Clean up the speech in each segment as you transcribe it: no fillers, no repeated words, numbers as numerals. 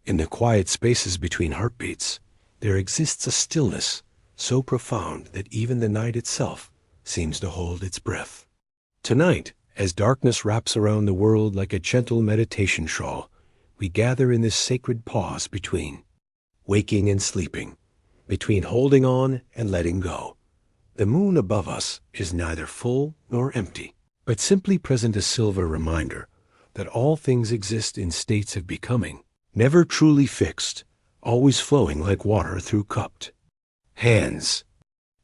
In the quiet spaces between heartbeats, there exists a stillness so profound that even the night itself seems to hold its breath. Tonight, as darkness wraps around the world like a gentle meditation shawl, we gather in this sacred pause between waking and sleeping, between holding on and letting go. The moon above us is neither full nor empty, but simply present, a silver reminder that all things exist in states of becoming, never truly fixed, always flowing like water through cupped hands.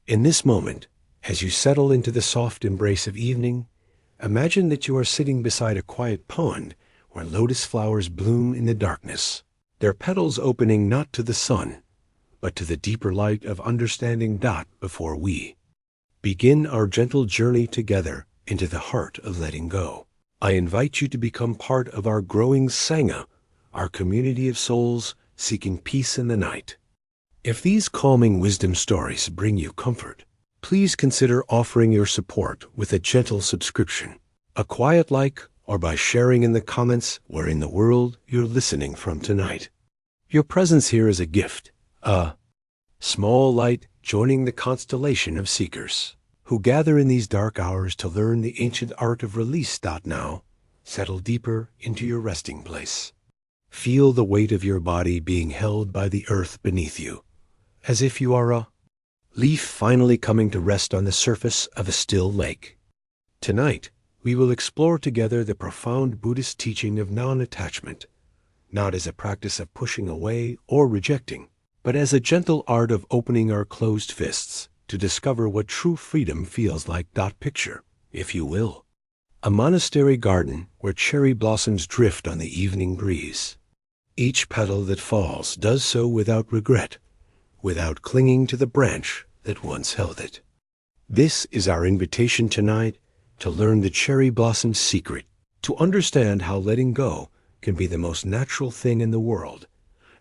In this moment, as you settle into the soft embrace of evening, imagine that you are sitting beside a quiet pond where lotus flowers bloom in the darkness, their petals opening not to the sun, but to the deeper light of understanding. Before we begin our gentle journey together into the heart of letting go, I invite you to become part of our growing Sangha, our community of souls seeking peace in the night. If these calming wisdom stories bring you comfort, please consider offering your support with a gentle subscription, a quiet like, or by sharing in the comments where in the world you're listening from tonight. Your presence here is a gift, a small light joining the constellation of seekers who gather in these dark hours to learn the ancient art of release. Now, settle deeper into your resting place. Feel the weight of your body being held by the earth beneath you, as if you are a leaf finally coming to rest on the surface of a still lake. Tonight, we will explore together the profound Buddhist teaching of non-attachment, not as a practice of pushing away or rejecting, but as a gentle art of opening our closed fists to discover what true freedom feels like. Picture, if you will, a monastery garden where cherry blossoms drift on the evening breeze. Each petal that falls does so without regret, without clinging to the branch that once held it. This is our invitation tonight to learn the cherry blossom's secret, to understand how letting go can be the most natural thing in the world,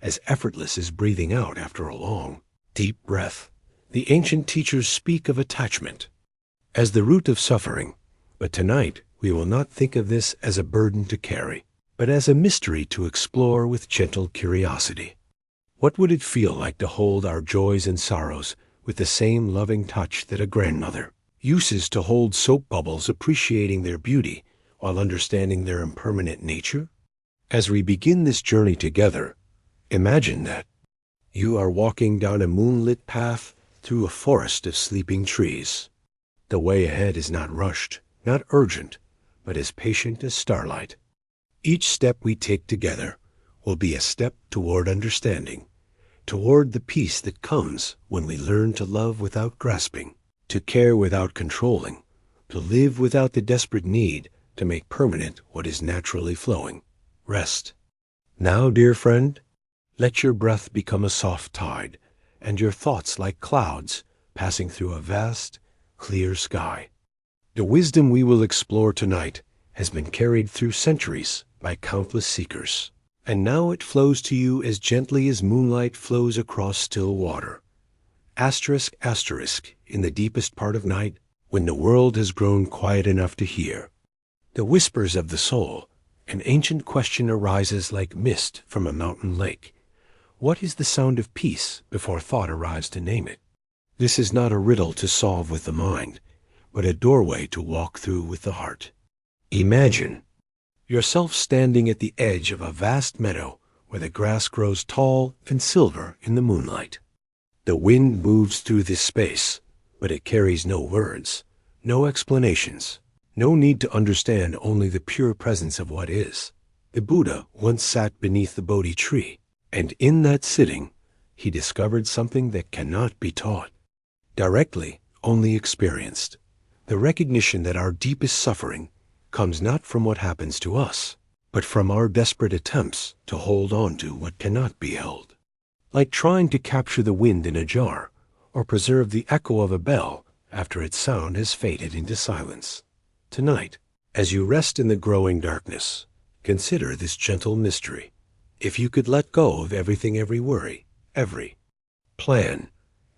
as effortless as breathing out after a long, deep breath. The ancient teachers speak of attachment as the root of suffering, but tonight we will not think of this as a burden to carry, but as a mystery to explore with gentle curiosity. What would it feel like to hold our joys and sorrows with the same loving touch that a grandmother uses to hold soap bubbles, appreciating their beauty while understanding their impermanent nature? As we begin this journey together, imagine that you are walking down a moonlit path through a forest of sleeping trees. The way ahead is not rushed, not urgent, but as patient as starlight. Each step we take together will be a step toward understanding, toward the peace that comes when we learn to love without grasping, to care without controlling, to live without the desperate need to make permanent what is naturally flowing. Rest. Now, dear friend, let your breath become a soft tide, and your thoughts like clouds passing through a vast, clear sky. The wisdom we will explore tonight has been carried through centuries by countless seekers, and now it flows to you as gently as moonlight flows across still water. Asterisk, asterisk, in the deepest part of night, when the world has grown quiet enough to hear the whispers of the soul, an ancient question arises like mist from a mountain lake. What is the sound of peace before thought arrives to name it? This is not a riddle to solve with the mind, but a doorway to walk through with the heart. Imagine yourself standing at the edge of a vast meadow where the grass grows tall and silver in the moonlight. The wind moves through this space, but it carries no words, no explanations, no need to understand, only the pure presence of what is. The Buddha once sat beneath the Bodhi tree, and in that sitting, he discovered something that cannot be taught directly, only experienced. The recognition that our deepest suffering comes not from what happens to us, but from our desperate attempts to hold on to what cannot be held. Like trying to capture the wind in a jar, or preserve the echo of a bell after its sound has faded into silence. Tonight, as you rest in the growing darkness, consider this gentle mystery. If you could let go of everything, every worry, every plan,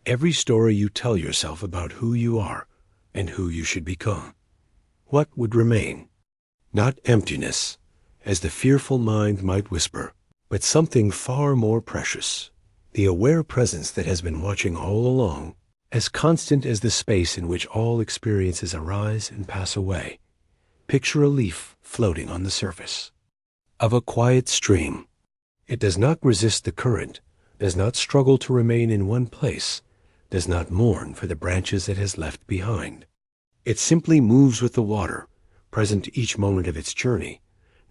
every story you tell yourself about who you are and who you should become, what would remain? Not emptiness, as the fearful mind might whisper, but something far more precious, the aware presence that has been watching all along, as constant as the space in which all experiences arise and pass away. Picture a leaf floating on the surface of a quiet stream. It does not resist the current, does not struggle to remain in one place, does not mourn for the branches it has left behind. It simply moves with the water, present each moment of its journey,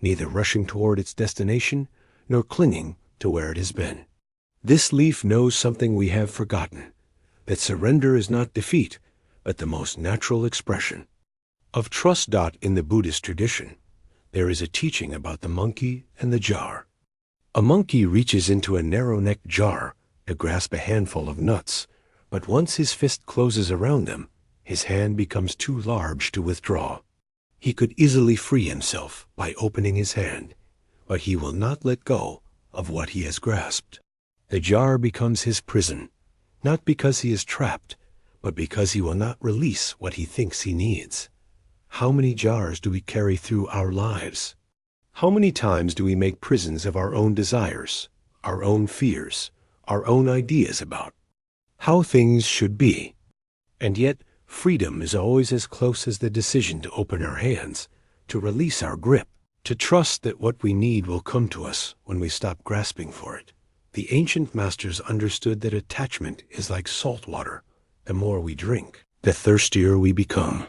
neither rushing toward its destination nor clinging to where it has been. This leaf knows something we have forgotten, that surrender is not defeat, but the most natural expression of trust. In the Buddhist tradition, there is a teaching about the monkey and the jar. A monkey reaches into a narrow-necked jar to grasp a handful of nuts, but once his fist closes around them, his hand becomes too large to withdraw. He could easily free himself by opening his hand, but he will not let go of what he has grasped. The jar becomes his prison, not because he is trapped, but because he will not release what he thinks he needs. How many jars do we carry through our lives? How many times do we make prisons of our own desires, our own fears, our own ideas about how things should be? And yet, freedom is always as close as the decision to open our hands, to release our grip, to trust that what we need will come to us when we stop grasping for it. The ancient masters understood that attachment is like salt water. The more we drink, the thirstier we become.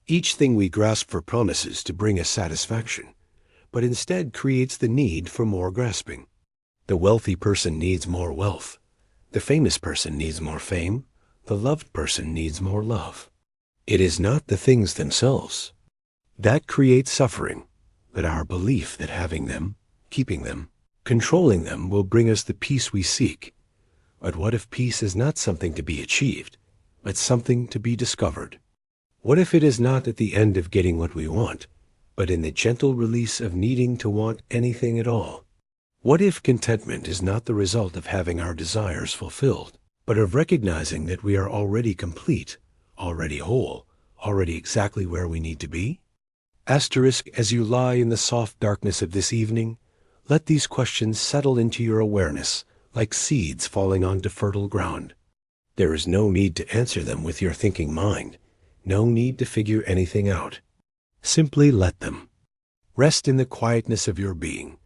Each thing we grasp for promises to bring us satisfaction, but instead creates the need for more grasping. The wealthy person needs more wealth. The famous person needs more fame. The loved person needs more love. It is not the things themselves that create suffering, but our belief that having them, keeping them, controlling them will bring us the peace we seek. But what if peace is not something to be achieved, but something to be discovered? What if it is not at the end of getting what we want, but in the gentle release of needing to want anything at all? What if contentment is not the result of having our desires fulfilled, but of recognizing that we are already complete, already whole, already exactly where we need to be? Asterisk, as you lie in the soft darkness of this evening, let these questions settle into your awareness like seeds falling onto fertile ground. There is no need to answer them with your thinking mind, no need to figure anything out. Simply let them rest in the quietness of your being,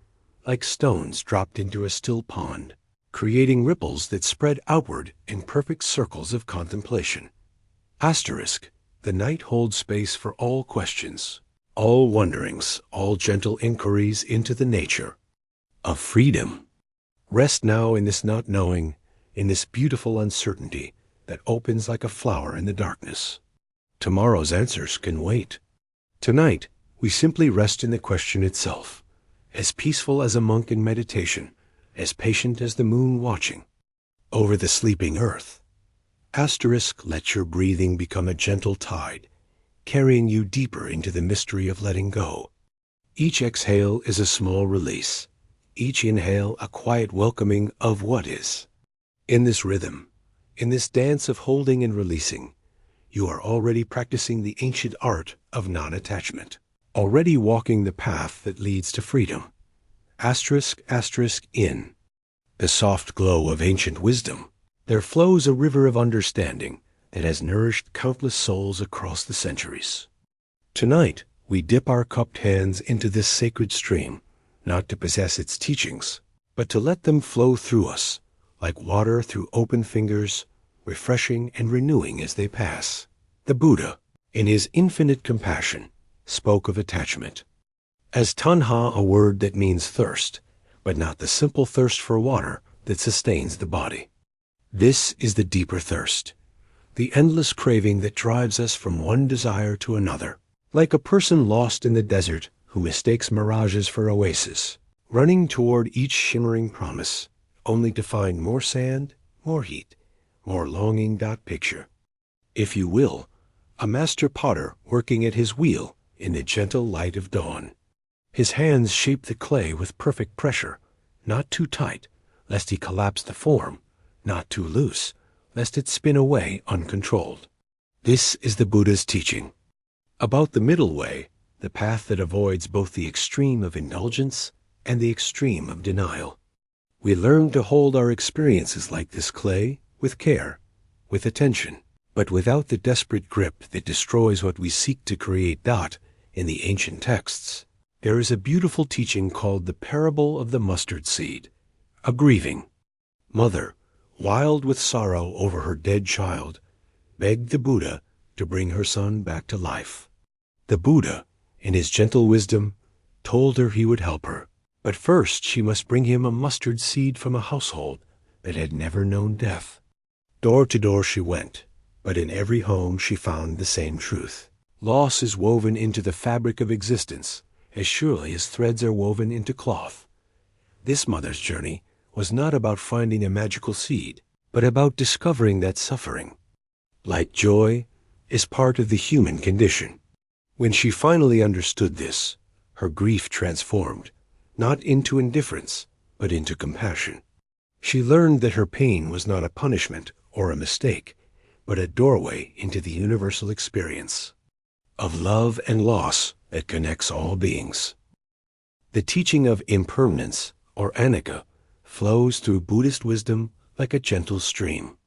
like stones dropped into a still pond, creating ripples that spread outward in perfect circles of contemplation. Asterisk, the night holds space for all questions, all wonderings, all gentle inquiries into the nature of freedom. Rest now in this not knowing, in this beautiful uncertainty that opens like a flower in the darkness. Tomorrow's answers can wait. Tonight, we simply rest in the question itself, as peaceful as a monk in meditation, as patient as the moon watching over the sleeping earth. Asterisk, let your breathing become a gentle tide, carrying you deeper into the mystery of letting go. Each exhale is a small release, each inhale a quiet welcoming of what is. In this rhythm, in this dance of holding and releasing, you are already practicing the ancient art of non-attachment, already walking the path that leads to freedom. Asterisk, asterisk, in the soft glow of ancient wisdom, there flows a river of understanding that has nourished countless souls across the centuries. Tonight, we dip our cupped hands into this sacred stream, not to possess its teachings, but to let them flow through us, like water through open fingers, refreshing and renewing as they pass. The Buddha, in his infinite compassion, spoke of attachment as tanha, a word that means thirst, but not the simple thirst for water that sustains the body. This is the deeper thirst, the endless craving that drives us from one desire to another, like a person lost in the desert who mistakes mirages for oases, running toward each shimmering promise, only to find more sand, more heat, more longing. Picture, if you will, a master potter working at his wheel in the gentle light of dawn. His hands shape the clay with perfect pressure, not too tight, lest he collapse the form, not too loose, lest it spin away uncontrolled. This is the Buddha's teaching about the middle way, the path that avoids both the extreme of indulgence and the extreme of denial. We learn to hold our experiences like this clay with care, with attention, but without the desperate grip that destroys what we seek to create. In the ancient texts, there is a beautiful teaching called the parable of the mustard seed. A grieving mother, wild with sorrow over her dead child, begged the Buddha to bring her son back to life. The Buddha, in his gentle wisdom, told her he would help her, but first she must bring him a mustard seed from a household that had never known death. Door to door she went, but in every home she found the same truth. Loss is woven into the fabric of existence as surely as threads are woven into cloth. This mother's journey was not about finding a magical seed, but about discovering that suffering, like joy, is part of the human condition. When she finally understood this, her grief transformed, not into indifference, but into compassion. She learned that her pain was not a punishment or a mistake, but a doorway into the universal experience of love and loss that connects all beings. The teaching of impermanence, or anicca, flows through Buddhist wisdom like a gentle stream.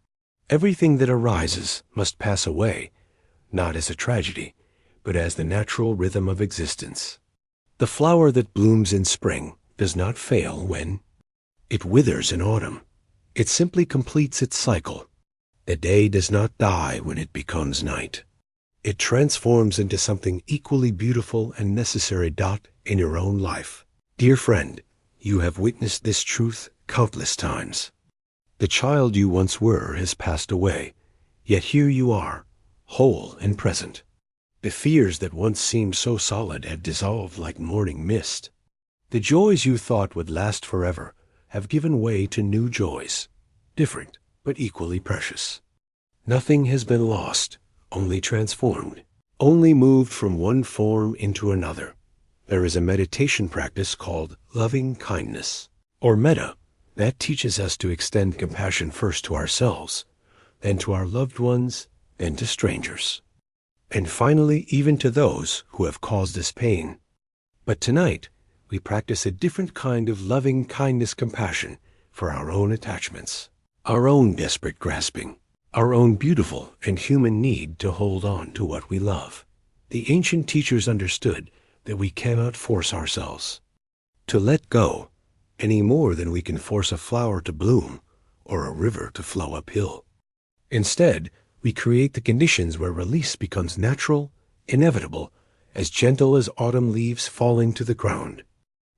Everything that arises must pass away, not as a tragedy, but as the natural rhythm of existence. The flower that blooms in spring does not fail when it withers in autumn. It simply completes its cycle. The day does not die when it becomes night. It transforms into something equally beautiful and necessary. In your own life, dear friend, you have witnessed this truth countless times. The child you once were has passed away, yet here you are, whole and present. The fears that once seemed so solid have dissolved like morning mist. The joys you thought would last forever have given way to new joys, different but equally precious. Nothing has been lost, only transformed, only moved from one form into another. There is a meditation practice called loving kindness, or metta, that teaches us to extend compassion first to ourselves, then to our loved ones, then to strangers, and finally even to those who have caused us pain. But tonight, we practice a different kind of loving kindness compassion for our own attachments, our own desperate grasping, our own beautiful and human need to hold on to what we love. The ancient teachers understood that we cannot force ourselves to let go any more than we can force a flower to bloom or a river to flow uphill. Instead, we create the conditions where release becomes natural, inevitable, as gentle as autumn leaves falling to the ground.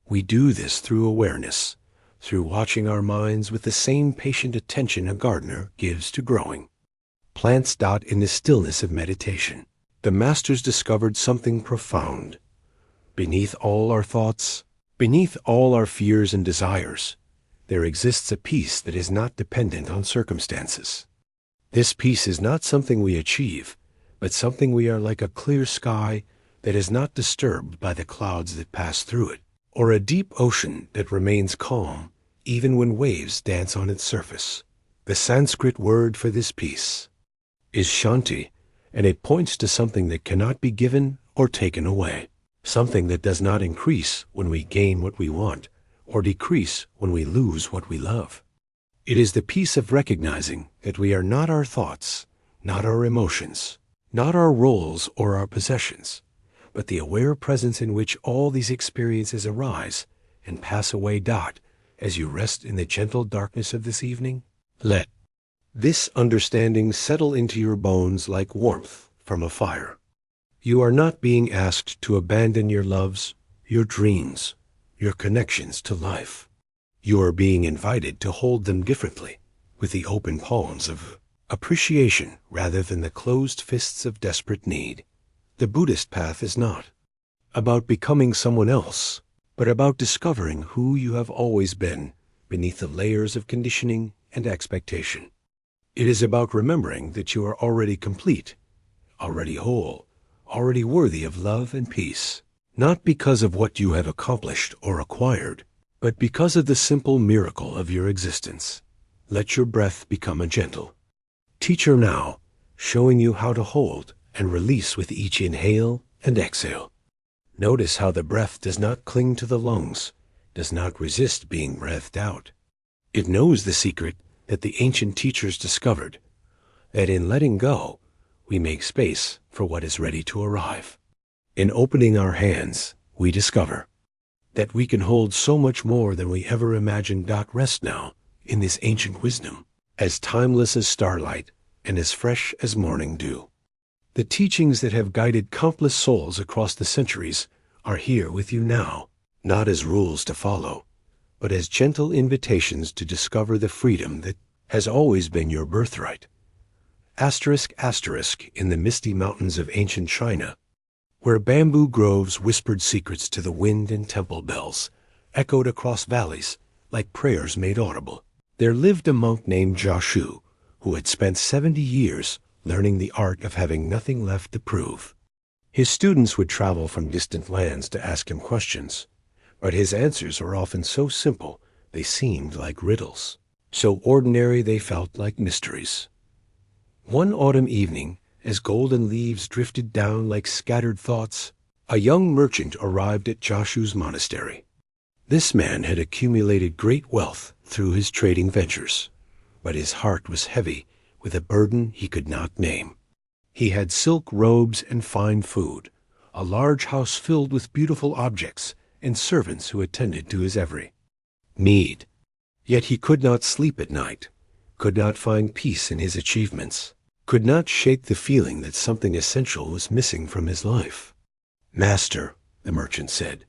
We do this through awareness, through watching our minds with the same patient attention a gardener gives to growing plants. In the stillness of meditation, the masters discovered something profound. Beneath all our thoughts, beneath all our fears and desires, there exists a peace that is not dependent on circumstances. This peace is not something we achieve, but something we are, like a clear sky that is not disturbed by the clouds that pass through it, or a deep ocean that remains calm even when waves dance on its surface. The Sanskrit word for this peace is shanti, and it points to something that cannot be given or taken away, something that does not increase when we gain what we want, or decrease when we lose what we love. It is the peace of recognizing that we are not our thoughts, not our emotions, not our roles or our possessions, but the aware presence in which all these experiences arise and pass away. As you rest in the gentle darkness of this evening, let this understanding settle into your bones like warmth from a fire. You are not being asked to abandon your loves, your dreams, your connections to life. You are being invited to hold them differently, with the open palms of appreciation rather than the closed fists of desperate need. The Buddhist path is not about becoming someone else, but about discovering who you have always been beneath the layers of conditioning and expectation. It is about remembering that you are already complete, already whole, already worthy of love and peace, not because of what you have accomplished or acquired, but because of the simple miracle of your existence. Let your breath become a gentle teacher now, showing you how to hold and release with each inhale and exhale. Notice how the breath does not cling to the lungs, does not resist being breathed out. It knows the secret that the ancient teachers discovered, that in letting go, we make space for what is ready to arrive. In opening our hands, we discover that we can hold so much more than we ever imagined. Rest now in this ancient wisdom, as timeless as starlight and as fresh as morning dew. The teachings that have guided countless souls across the centuries are here with you now, not as rules to follow, but as gentle invitations to discover the freedom that has always been your birthright. Asterisk, asterisk, in the misty mountains of ancient China, where bamboo groves whispered secrets to the wind and temple bells, echoed across valleys like prayers made audible, there lived a monk named Jiashu, who had spent 70 years learning the art of having nothing left to prove. His students would travel from distant lands to ask him questions, but his answers were often so simple they seemed like riddles, so ordinary they felt like mysteries. One autumn evening, as golden leaves drifted down like scattered thoughts, a young merchant arrived at Jiashu's monastery. This man had accumulated great wealth through his trading ventures, but his heart was heavy with a burden he could not name. He had silk robes and fine food, a large house filled with beautiful objects, and servants who attended to his every need. Yet he could not sleep at night, could not find peace in his achievements, could not shake the feeling that something essential was missing from his life. "Master," the merchant said,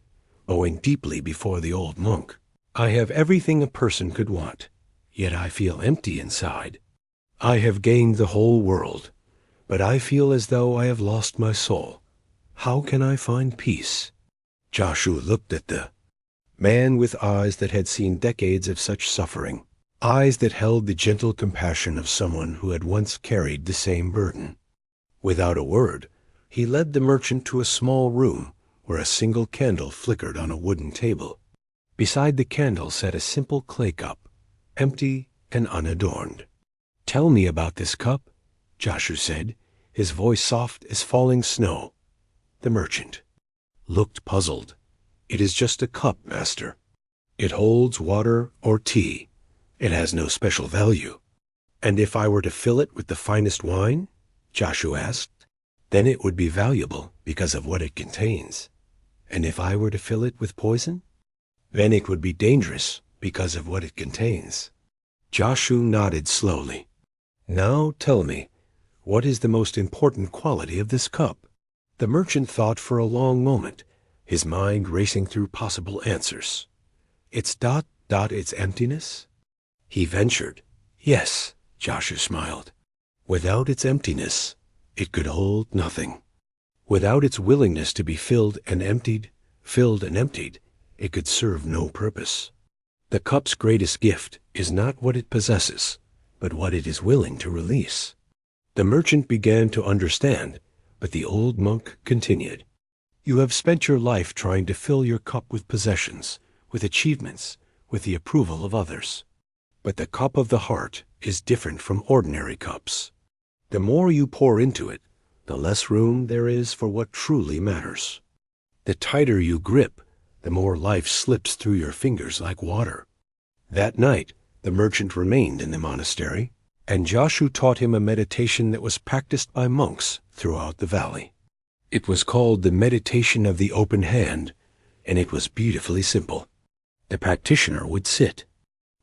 bowing deeply before the old monk, "I have everything a person could want, yet I feel empty inside. I have gained the whole world, but I feel as though I have lost my soul. How can I find peace?" Jiashu looked at the man with eyes that had seen decades of such suffering, eyes that held the gentle compassion of someone who had once carried the same burden. Without a word, he led the merchant to a small room where a single candle flickered on a wooden table. Beside the candle sat a simple clay cup, empty and unadorned. "Tell me about this cup," Jiashu said, his voice soft as falling snow. The merchant looked puzzled. "It is just a cup, master. It holds water or tea. It has no special value." "And if I were to fill it with the finest wine?" Jiashu asked. "Then it would be valuable because of what it contains. And if I were to fill it with poison? Then it would be dangerous because of what it contains." Jiashu nodded slowly. "Now tell me, what is the most important quality of this cup?" The merchant thought for a long moment, his mind racing through possible answers. "Its its emptiness?" He ventured. "Yes," Jiashu smiled. "Without its emptiness, it could hold nothing. Without its willingness to be filled and emptied, it could serve no purpose. The cup's greatest gift is not what it possesses, but what it is willing to release." The merchant began to understand, but the old monk continued. "You have spent your life trying to fill your cup with possessions, with achievements, with the approval of others. But the cup of the heart is different from ordinary cups. The more you pour into it, the less room there is for what truly matters. The tighter you grip, the more life slips through your fingers like water." That night, the merchant remained in the monastery, and Jiashu taught him a meditation that was practiced by monks throughout the valley. It was called the meditation of the open hand, and it was beautifully simple. The practitioner would sit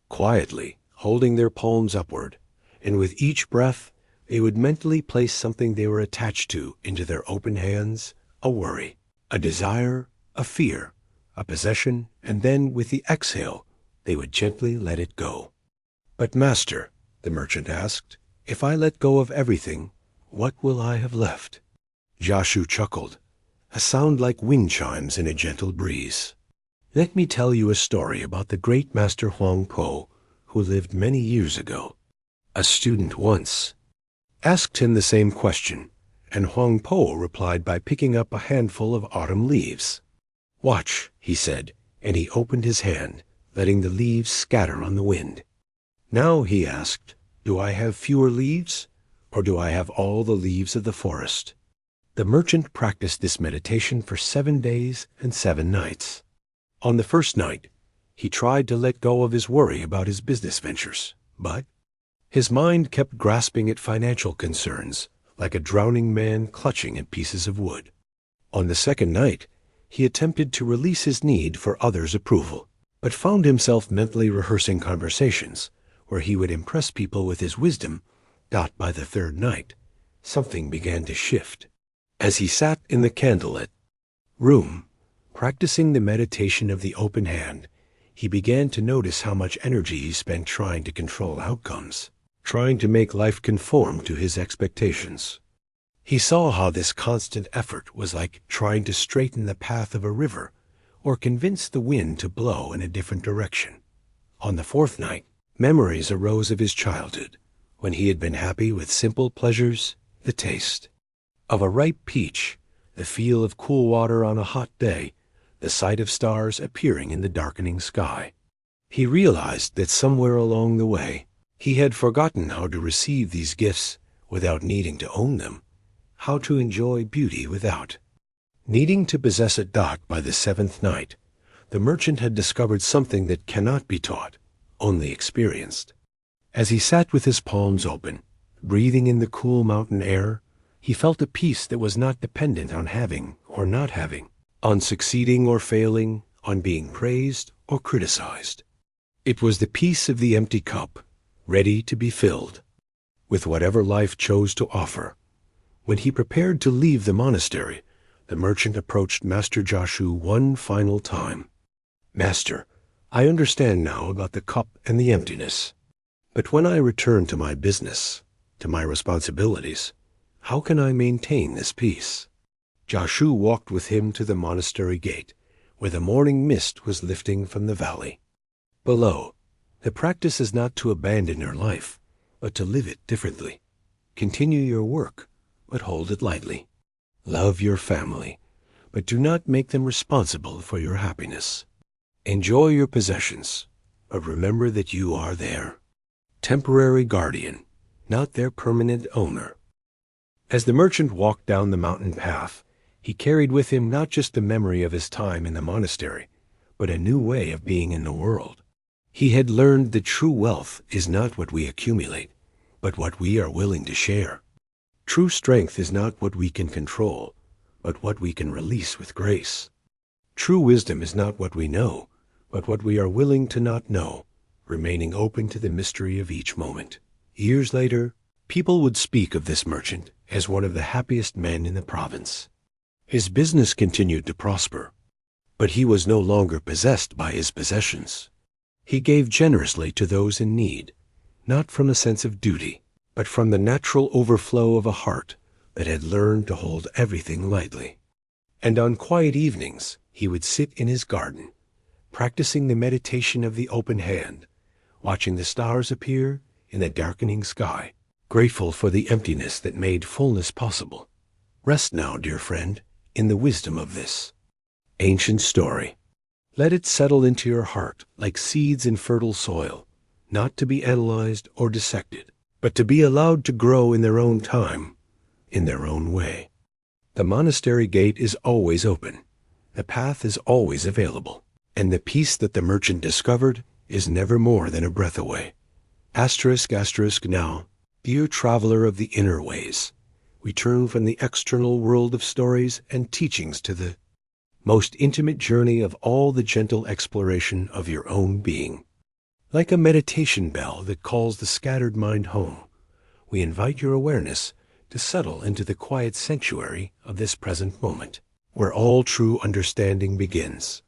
quietly, holding their palms upward, and with each breath, they would mentally place something they were attached to into their open hands, a worry, a desire, a fear, a possession, and then with the exhale, they would gently let it go. "But master," the merchant asked, "if I let go of everything, what will I have left?" Jiashu chuckled, a sound like wind chimes in a gentle breeze. "Let me tell you a story about the great master Huang Po, who lived many years ago. A student once asked him the same question, and Huang Po replied by picking up a handful of autumn leaves. "Watch," he said, and he opened his hand, letting the leaves scatter on the wind. "Now," he asked, "do I have fewer leaves, or do I have all the leaves of the forest?" The merchant practiced this meditation for 7 days and 7 nights. On the first night, He tried to let go of his worry about his business ventures, but his mind kept grasping at financial concerns, like a drowning man clutching at pieces of wood. On the second night, he attempted to release his need for others' approval, but found himself mentally rehearsing conversations where he would impress people with his wisdom. By the third night, something began to shift. As he sat in the candlelit room, practicing the meditation of the open hand, he began to notice how much energy he spent trying to control outcomes, trying to make life conform to his expectations. He saw how this constant effort was like trying to straighten the path of a river or convince the wind to blow in a different direction. On the fourth night, memories arose of his childhood, when he had been happy with simple pleasures, the taste of a ripe peach, the feel of cool water on a hot day, the sight of stars appearing in the darkening sky. He realized that somewhere along the way, he had forgotten how to receive these gifts without needing to own them, how to enjoy beauty without needing to possess it. By the seventh night, the merchant had discovered something that cannot be taught, only experienced. As he sat with his palms open, breathing in the cool mountain air, he felt a peace that was not dependent on having or not having, on succeeding or failing, on being praised or criticized. It was the peace of the empty cup, ready to be filled with whatever life chose to offer. When he prepared to leave the monastery, the merchant approached Master Jashu one final time. "Master, I understand now about the cup and the emptiness. But when I return to my business, to my responsibilities, how can I maintain this peace?" Jashu walked with him to the monastery gate, where the morning mist was lifting from the valley. Below, the practice is not to abandon your life, but to live it differently. Continue your work, but hold it lightly. Love your family, but do not make them responsible for your happiness. Enjoy your possessions, but remember that you are their temporary guardian, not their permanent owner. As the merchant walked down the mountain path, he carried with him not just the memory of his time in the monastery, but a new way of being in the world. He had learned that true wealth is not what we accumulate, but what we are willing to share. True strength is not what we can control, but what we can release with grace. True wisdom is not what we know, but what we are willing to not know, remaining open to the mystery of each moment. Years later, people would speak of this merchant as one of the happiest men in the province. His business continued to prosper, but he was no longer possessed by his possessions. He gave generously to those in need, not from a sense of duty, but from the natural overflow of a heart that had learned to hold everything lightly. And on quiet evenings, he would sit in his garden, practicing the meditation of the open hand, watching the stars appear in the darkening sky, grateful for the emptiness that made fullness possible. Rest now, dear friend, in the wisdom of this ancient story. Let it settle into your heart like seeds in fertile soil, not to be analyzed or dissected, but to be allowed to grow in their own time, in their own way. The monastery gate is always open, the path is always available, and the peace that the merchant discovered is never more than a breath away. **** Now, dear traveler of the inner ways, we turn from the external world of stories and teachings to the most intimate journey of all the gentle exploration of your own being. Like a meditation bell that calls the scattered mind home, we invite your awareness to settle into the quiet sanctuary of this present moment, where all true understanding begins.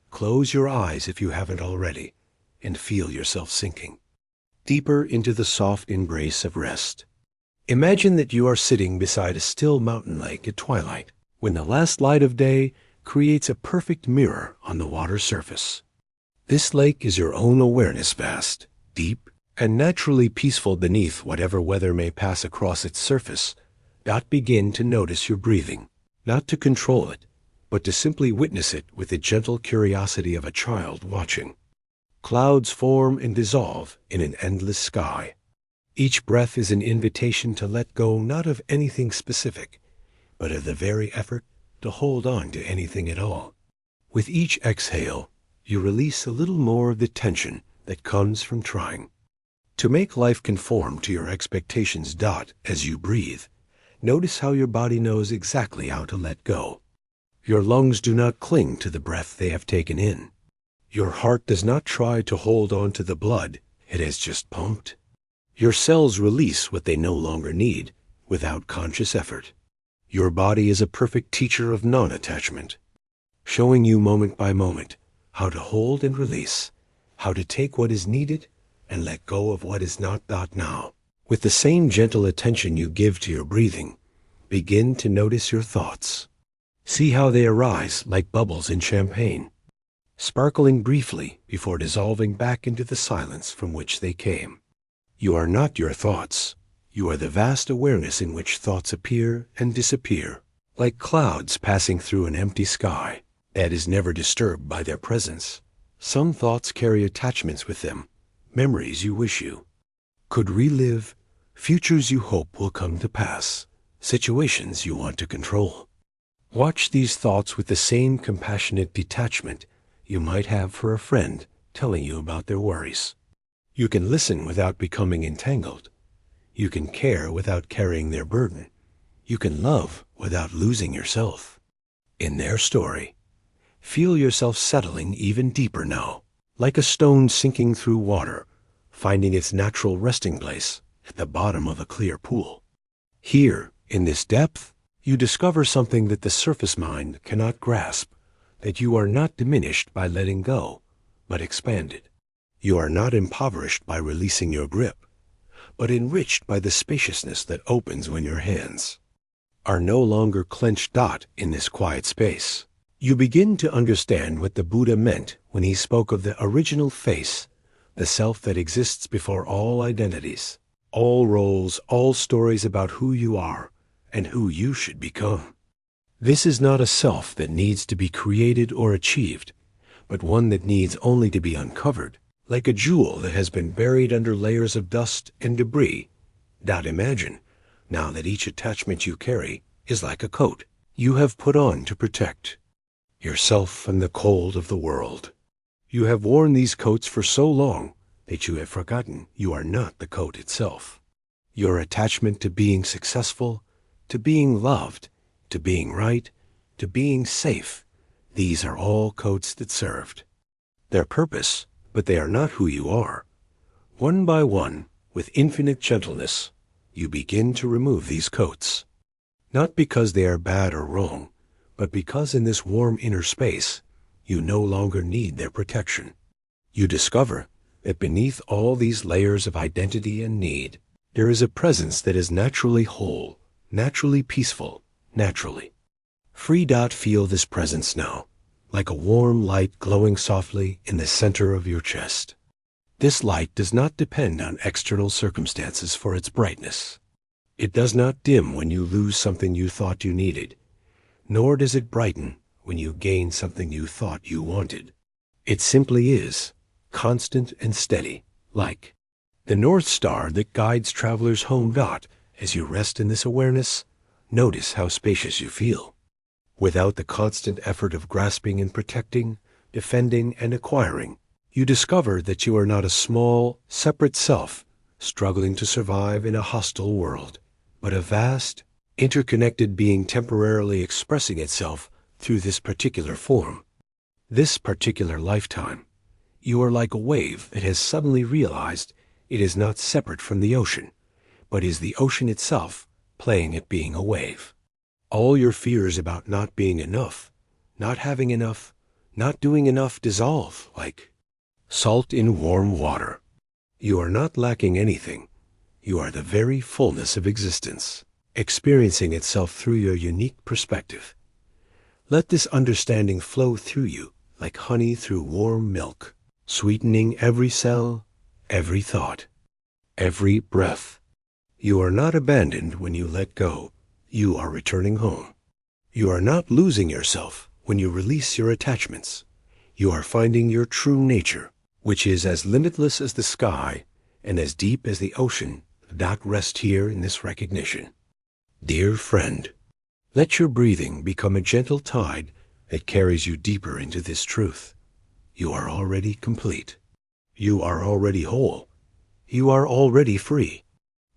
Close your eyes if you haven't already, and feel yourself sinking deeper into the soft embrace of rest. Imagine that you are sitting beside a still mountain lake at twilight, when the last light of day creates a perfect mirror on the water surface. This lake is your own awareness, vast, deep, and naturally peaceful beneath whatever weather may pass across its surface. Begin to notice your breathing, not to control it, but to simply witness it with the gentle curiosity of a child watching. Clouds form and dissolve in an endless sky. Each breath is an invitation to let go not of anything specific, but of the very effort to hold on to anything at all. With each exhale, You release a little more of the tension that comes from trying. To make life conform to your expectations. As you breathe, notice how your body knows exactly how to let go. Your lungs do not cling to the breath they have taken in. Your heart does not try to hold on to the blood it has just pumped. Your cells release what they no longer need without conscious effort. Your body is a perfect teacher of non-attachment, showing you moment by moment how to hold and release, how to take what is needed and let go of what is not now. With the same gentle attention you give to your breathing, begin to notice your thoughts. See how they arise like bubbles in champagne, sparkling briefly before dissolving back into the silence from which they came. You are not your thoughts. You are the vast awareness in which thoughts appear and disappear, like clouds passing through an empty sky that is never disturbed by their presence. Some thoughts carry attachments with them, memories you wish you could relive, futures you hope will come to pass, situations you want to control. Watch these thoughts with the same compassionate detachment you might have for a friend telling you about their worries. You can listen without becoming entangled. You can care without carrying their burden. You can love without losing yourself. In their story, feel yourself settling even deeper now, like a stone sinking through water, finding its natural resting place at the bottom of a clear pool. Here, in this depth, you discover something that the surface mind cannot grasp, that you are not diminished by letting go, but expanded. You are not impoverished by releasing your grip, but enriched by the spaciousness that opens when your hands are no longer clenched. In this quiet space, you begin to understand what the Buddha meant when he spoke of the original face, the self that exists before all identities, all roles, all stories about who you are and who you should become. This is not a self that needs to be created or achieved, but one that needs only to be uncovered, like a jewel that has been buried under layers of dust and debris. Imagine now that each attachment you carry is like a coat you have put on to protect yourself from the cold of the world. You have worn these coats for so long that you have forgotten you are not the coat itself. Your attachment to being successful, to being loved, to being right, to being safe, these are all coats that served their purpose, but they are not who you are. One by one, with infinite gentleness, you begin to remove these coats, not because they are bad or wrong, but because in this warm inner space, you no longer need their protection. You discover that beneath all these layers of identity and need, there is a presence that is naturally whole, naturally peaceful, naturally free. Feel this presence now, like a warm light glowing softly in the center of your chest. This light does not depend on external circumstances for its brightness. It does not dim when you lose something you thought you needed, nor does it brighten when you gain something you thought you wanted. It simply is, constant and steady, like the North Star that guides travelers home. As you rest in this awareness, notice how spacious you feel. Without the constant effort of grasping and protecting, defending and acquiring, you discover that you are not a small, separate self struggling to survive in a hostile world, but a vast, interconnected being temporarily expressing itself through this particular form, this particular lifetime. You are like a wave that has suddenly realized it is not separate from the ocean, but is the ocean itself playing at being a wave. All your fears about not being enough, not having enough, not doing enough dissolve like salt in warm water. You are not lacking anything. You are the very fullness of existence, experiencing itself through your unique perspective. Let this understanding flow through you like honey through warm milk, sweetening every cell, every thought, every breath. You are not abandoned when you let go. You are returning home. You are not losing yourself when you release your attachments. You are finding your true nature, which is as limitless as the sky and as deep as the ocean. Rest here in this recognition. Dear friend, let your breathing become a gentle tide that carries you deeper into this truth. you are already complete. You are already whole. You are already free.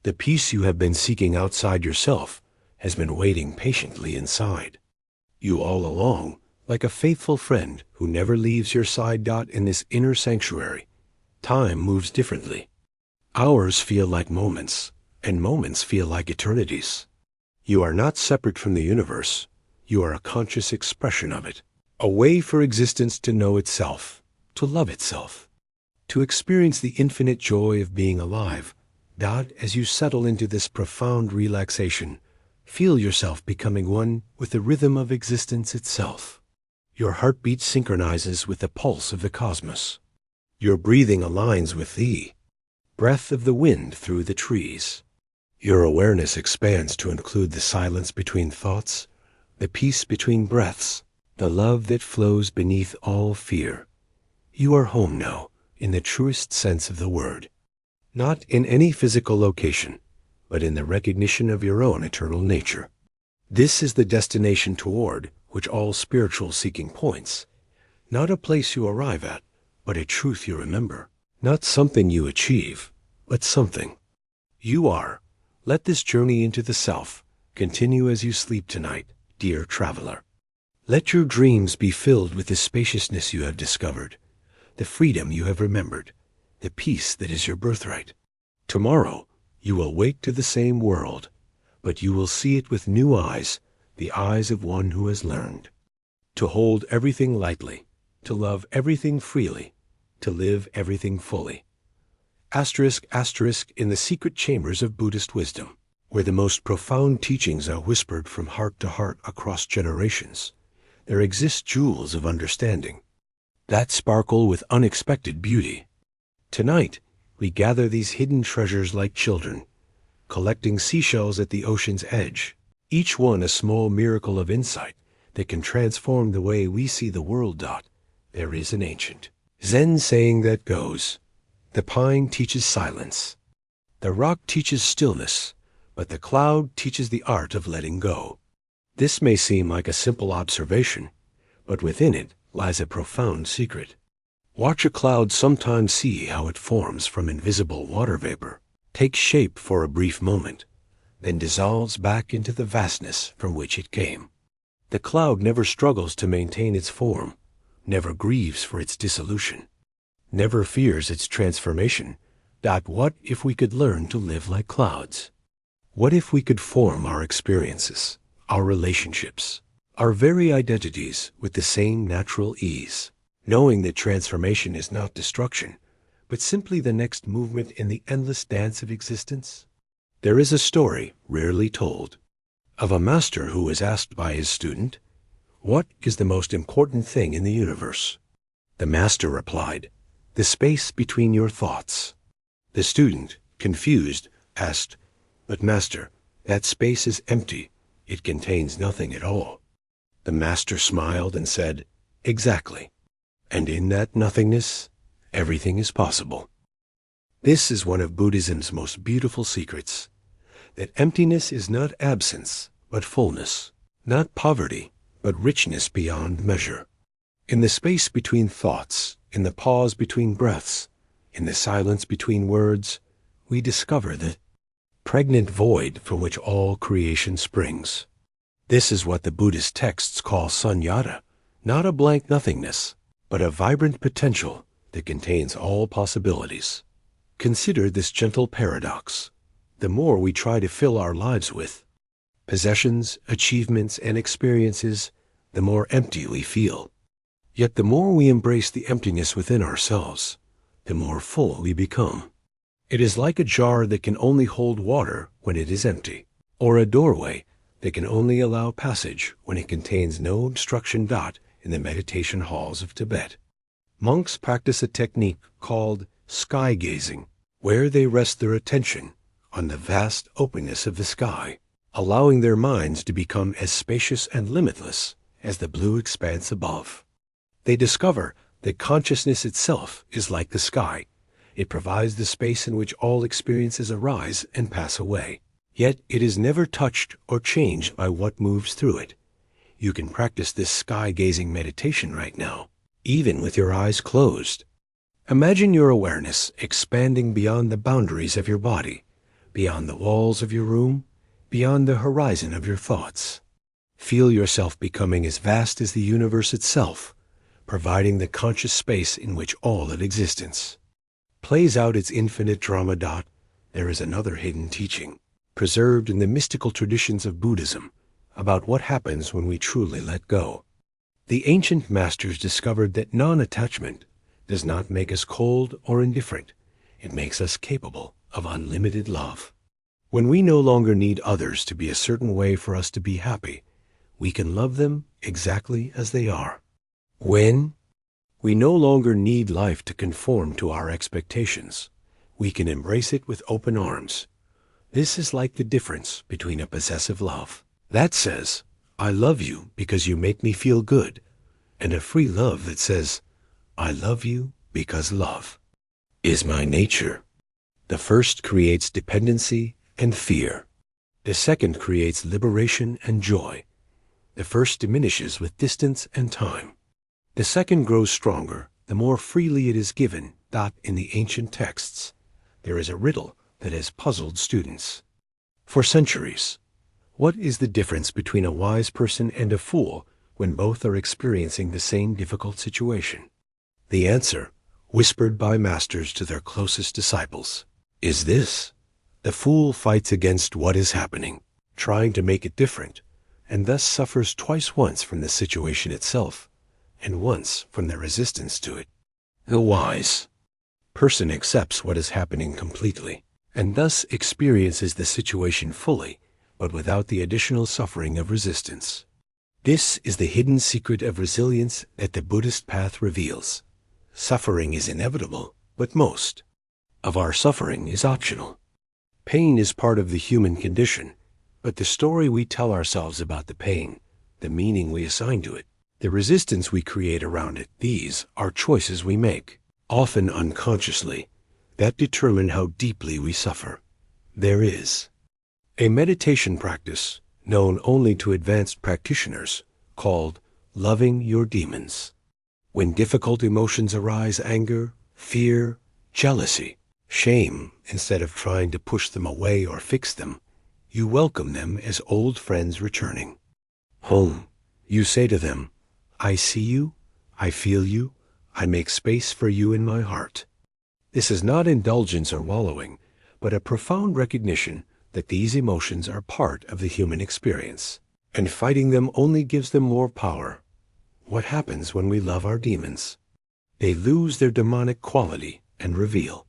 The peace you have been seeking outside yourself has been waiting patiently inside. You all along, like a faithful friend who never leaves your side. In this inner sanctuary, time moves differently. Hours feel like moments, and moments feel like eternities. You are not separate from the universe. You are a conscious expression of it, a way for existence to know itself, to love itself, to experience the infinite joy of being alive. As you settle into this profound relaxation, feel yourself becoming one with the rhythm of existence itself. Your heartbeat synchronizes with the pulse of the cosmos. Your breathing aligns with the breath of the wind through the trees. Your awareness expands to include the silence between thoughts, the peace between breaths, the love that flows beneath all fear. You are home now, in the truest sense of the word. Not in any physical location, but in the recognition of your own eternal nature. This is the destination toward which all spiritual seeking points. Not a place you arrive at, but a truth you remember. Not something you achieve, but something you are. Let this journey into the self continue as you sleep tonight, dear traveler. Let your dreams be filled with the spaciousness you have discovered, the freedom you have remembered, the peace that is your birthright. Tomorrow, you will wake to the same world, but you will see it with new eyes, the eyes of one who has learned to hold everything lightly, to love everything freely, to live everything fully. Asterisk, asterisk, in the secret chambers of Buddhist wisdom, where the most profound teachings are whispered from heart to heart across generations, there exist jewels of understanding that sparkle with unexpected beauty. Tonight, we gather these hidden treasures like children, collecting seashells at the ocean's edge, each one a small miracle of insight that can transform the way we see the world. There is an ancient Zen saying that goes, "The pine teaches silence, the rock teaches stillness, but the cloud teaches the art of letting go." This may seem like a simple observation, but within it lies a profound secret. Watch a cloud, sometimes see how it forms from invisible water vapor, takes shape for a brief moment, then dissolves back into the vastness from which it came. The cloud never struggles to maintain its form, never grieves for its dissolution, never fears its transformation. What if we could learn to live like clouds? What if we could form our experiences, our relationships, our very identities with the same natural ease, knowing that transformation is not destruction, but simply the next movement in the endless dance of existence? There is a story, rarely told, of a master who was asked by his student, "What is the most important thing in the universe?" The master replied, "The space between your thoughts." The student, confused, asked, "But master, that space is empty. It contains nothing at all." The master smiled and said, "Exactly. And in that nothingness, everything is possible." This is one of Buddhism's most beautiful secrets, that emptiness is not absence, but fullness, not poverty, but richness beyond measure. In the space between thoughts, in the pause between breaths, in the silence between words, we discover the pregnant void from which all creation springs. This is what the Buddhist texts call sunyata, not a blank nothingness, but a vibrant potential that contains all possibilities. Consider this gentle paradox. The more we try to fill our lives with possessions, achievements, and experiences, the more empty we feel. Yet the more we embrace the emptiness within ourselves, the more full we become. It is like a jar that can only hold water when it is empty, or a doorway that can only allow passage when it contains no obstruction. In the meditation halls of Tibet, monks practice a technique called sky gazing, where they rest their attention on the vast openness of the sky, allowing their minds to become as spacious and limitless as the blue expanse above. They discover that consciousness itself is like the sky. It provides the space in which all experiences arise and pass away. Yet it is never touched or changed by what moves through it. You can practice this sky-gazing meditation right now. even with your eyes closed. Imagine your awareness expanding beyond the boundaries of your body, beyond the walls of your room, beyond the horizon of your thoughts. Feel yourself becoming as vast as the universe itself, providing the conscious space in which all of existence plays out its infinite drama. There is another hidden teaching, preserved in the mystical traditions of Buddhism, about what happens when we truly let go. The ancient masters discovered that non-attachment does not make us cold or indifferent. It makes us capable of unlimited love. When we no longer need others to be a certain way for us to be happy, we can love them exactly as they are. When we no longer need life to conform to our expectations, we can embrace it with open arms. This is like the difference between a possessive love that says, I love you because you make me feel good, and a free love that says, I love you because love is my nature. The first creates dependency and fear. The second creates liberation and joy. The first diminishes with distance and time. The second grows stronger the more freely it is given. In the ancient texts, there is a riddle that has puzzled students for centuries. What is the difference between a wise person and a fool when both are experiencing the same difficult situation? The answer, whispered by masters to their closest disciples, is this: the fool fights against what is happening, trying to make it different, and thus suffers twice, once from the situation itself, and once from the resistance to it. The wise person accepts what is happening completely, and thus experiences the situation fully, but without the additional suffering of resistance. This is the hidden secret of resilience that the Buddhist path reveals. Suffering is inevitable, but most of our suffering is optional. Pain is part of the human condition, but the story we tell ourselves about the pain, the meaning we assign to it, the resistance we create around it, these are choices we make, often unconsciously, that determine how deeply we suffer. There is a meditation practice known only to advanced practitioners called loving your demons. When difficult emotions arise, anger, fear, jealousy, shame, instead of trying to push them away or fix them, you welcome them as old friends returning home. You say to them, I see you, I feel you, I make space for you in my heart. This is not indulgence or wallowing, but a profound recognition that these emotions are part of the human experience, and fighting them only gives them more power. What happens when we love our demons? They lose their demonic quality and reveal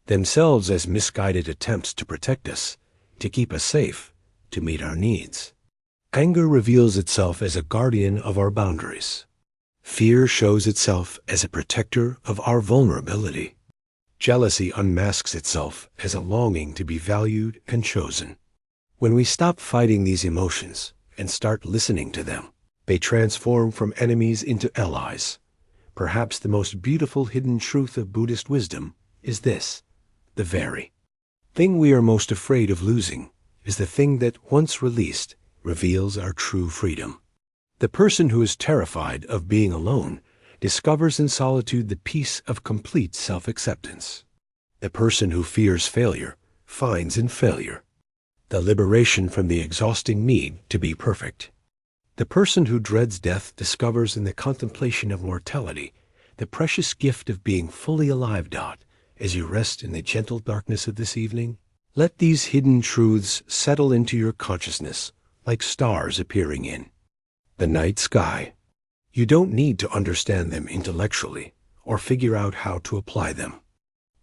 themselves as misguided attempts to protect us, to keep us safe, to meet our needs. Anger reveals itself as a guardian of our boundaries. Fear shows itself as a protector of our vulnerability. Jealousy unmasks itself as a longing to be valued and chosen. When we stop fighting these emotions and start listening to them, they transform from enemies into allies. Perhaps the most beautiful hidden truth of Buddhist wisdom is this: the very thing we are most afraid of losing is the thing that, once released, reveals our true freedom. The person who is terrified of being alone discovers in solitude the peace of complete self-acceptance. The person who fears failure finds in failure the liberation from the exhausting need to be perfect. The person who dreads death discovers in the contemplation of mortality the precious gift of being fully alive. As you rest in the gentle darkness of this evening, let these hidden truths settle into your consciousness like stars appearing in the night sky. You don't need to understand them intellectually or figure out how to apply them.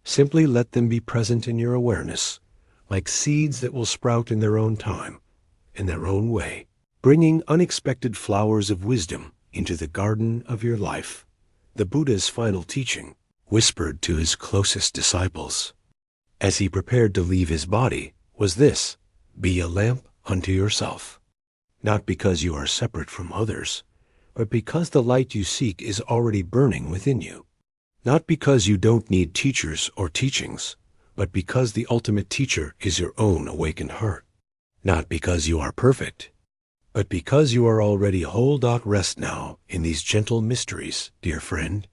Simply let them be present in your awareness, like seeds that will sprout in their own time, in their own way, bringing unexpected flowers of wisdom into the garden of your life. The Buddha's final teaching, whispered to his closest disciples as he prepared to leave his body, was this: be a lamp unto yourself, not because you are separate from others, but because the light you seek is already burning within you. Not because you don't need teachers or teachings, but because the ultimate teacher is your own awakened heart. Not because you are perfect, But because you are already whole, rest now in these gentle mysteries, dear friend.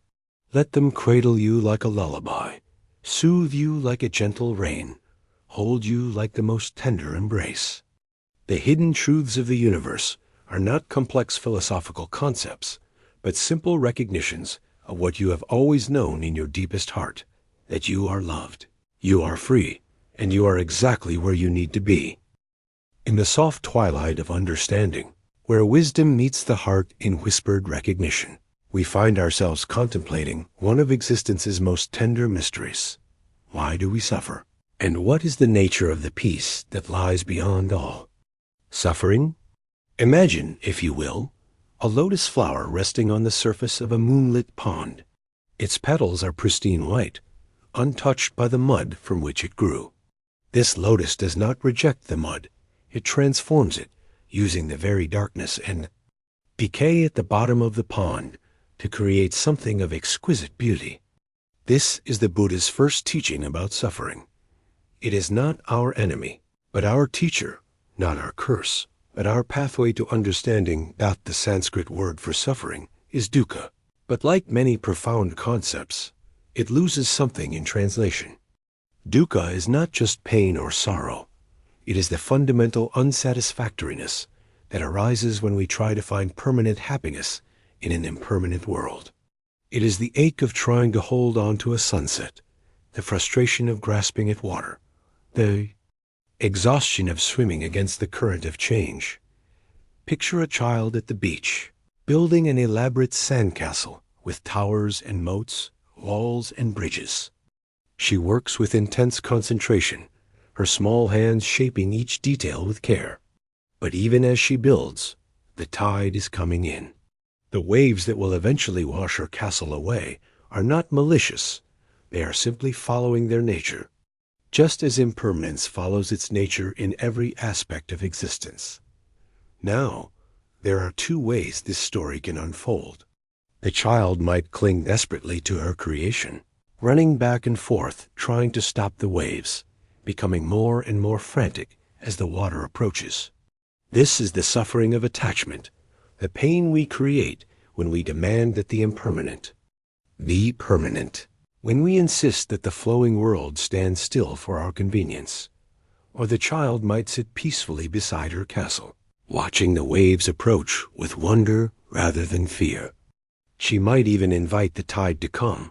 Let them cradle you like a lullaby, soothe you like a gentle rain, hold you like the most tender embrace. The hidden truths of the universe are not complex philosophical concepts, but simple recognitions of what you have always known in your deepest heart, that you are loved, you are free, and you are exactly where you need to be. In the soft twilight of understanding, where wisdom meets the heart in whispered recognition, we find ourselves contemplating one of existence's most tender mysteries. Why do we suffer? And what is the nature of the peace that lies beyond all? Suffering? Imagine, if you will, a lotus flower resting on the surface of a moonlit pond. Its petals are pristine white, untouched by the mud from which it grew. This lotus does not reject the mud. It transforms it, using the very darkness and decay at the bottom of the pond to create something of exquisite beauty. This is the Buddha's first teaching about suffering. It is not our enemy, but our teacher, not our curse, but our pathway to understanding. The Sanskrit word for suffering is dukkha. But like many profound concepts, it loses something in translation. Dukkha is not just pain or sorrow. It is the fundamental unsatisfactoriness that arises when we try to find permanent happiness in an impermanent world. It is the ache of trying to hold on to a sunset, the frustration of grasping at water, the exhaustion of swimming against the current of change. Picture a child at the beach, building an elaborate sandcastle with towers and moats, walls and bridges. She works with intense concentration, her small hands shaping each detail with care. But even as she builds, the tide is coming in. The waves that will eventually wash her castle away are not malicious. They are simply following their nature, just as impermanence follows its nature in every aspect of existence. Now, there are two ways this story can unfold. The child might cling desperately to her creation, running back and forth, trying to stop the waves, becoming more and more frantic as the water approaches. This is the suffering of attachment, the pain we create when we demand that the impermanent be permanent, when we insist that the flowing world stand still for our convenience. Or the child might sit peacefully beside her castle, watching the waves approach with wonder rather than fear. She might even invite the tide to come,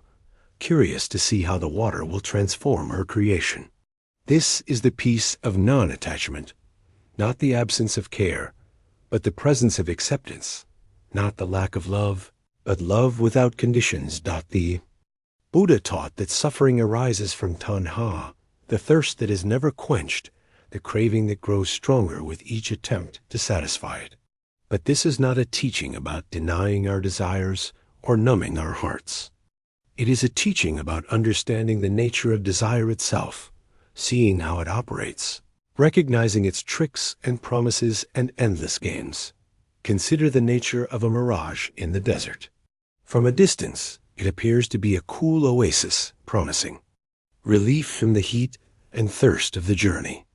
curious to see how the water will transform her creation. This is the peace of non-attachment, not the absence of care, but the presence of acceptance, not the lack of love, but love without conditions. The Buddha taught that suffering arises from tanha, the thirst that is never quenched, the craving that grows stronger with each attempt to satisfy it. But this is not a teaching about denying our desires or numbing our hearts. It is a teaching about understanding the nature of desire itself, seeing how it operates, recognizing its tricks and promises and endless games. Consider the nature of a mirage in the desert. From a distance, it appears to be a cool oasis, promising relief from the heat and thirst of the journey.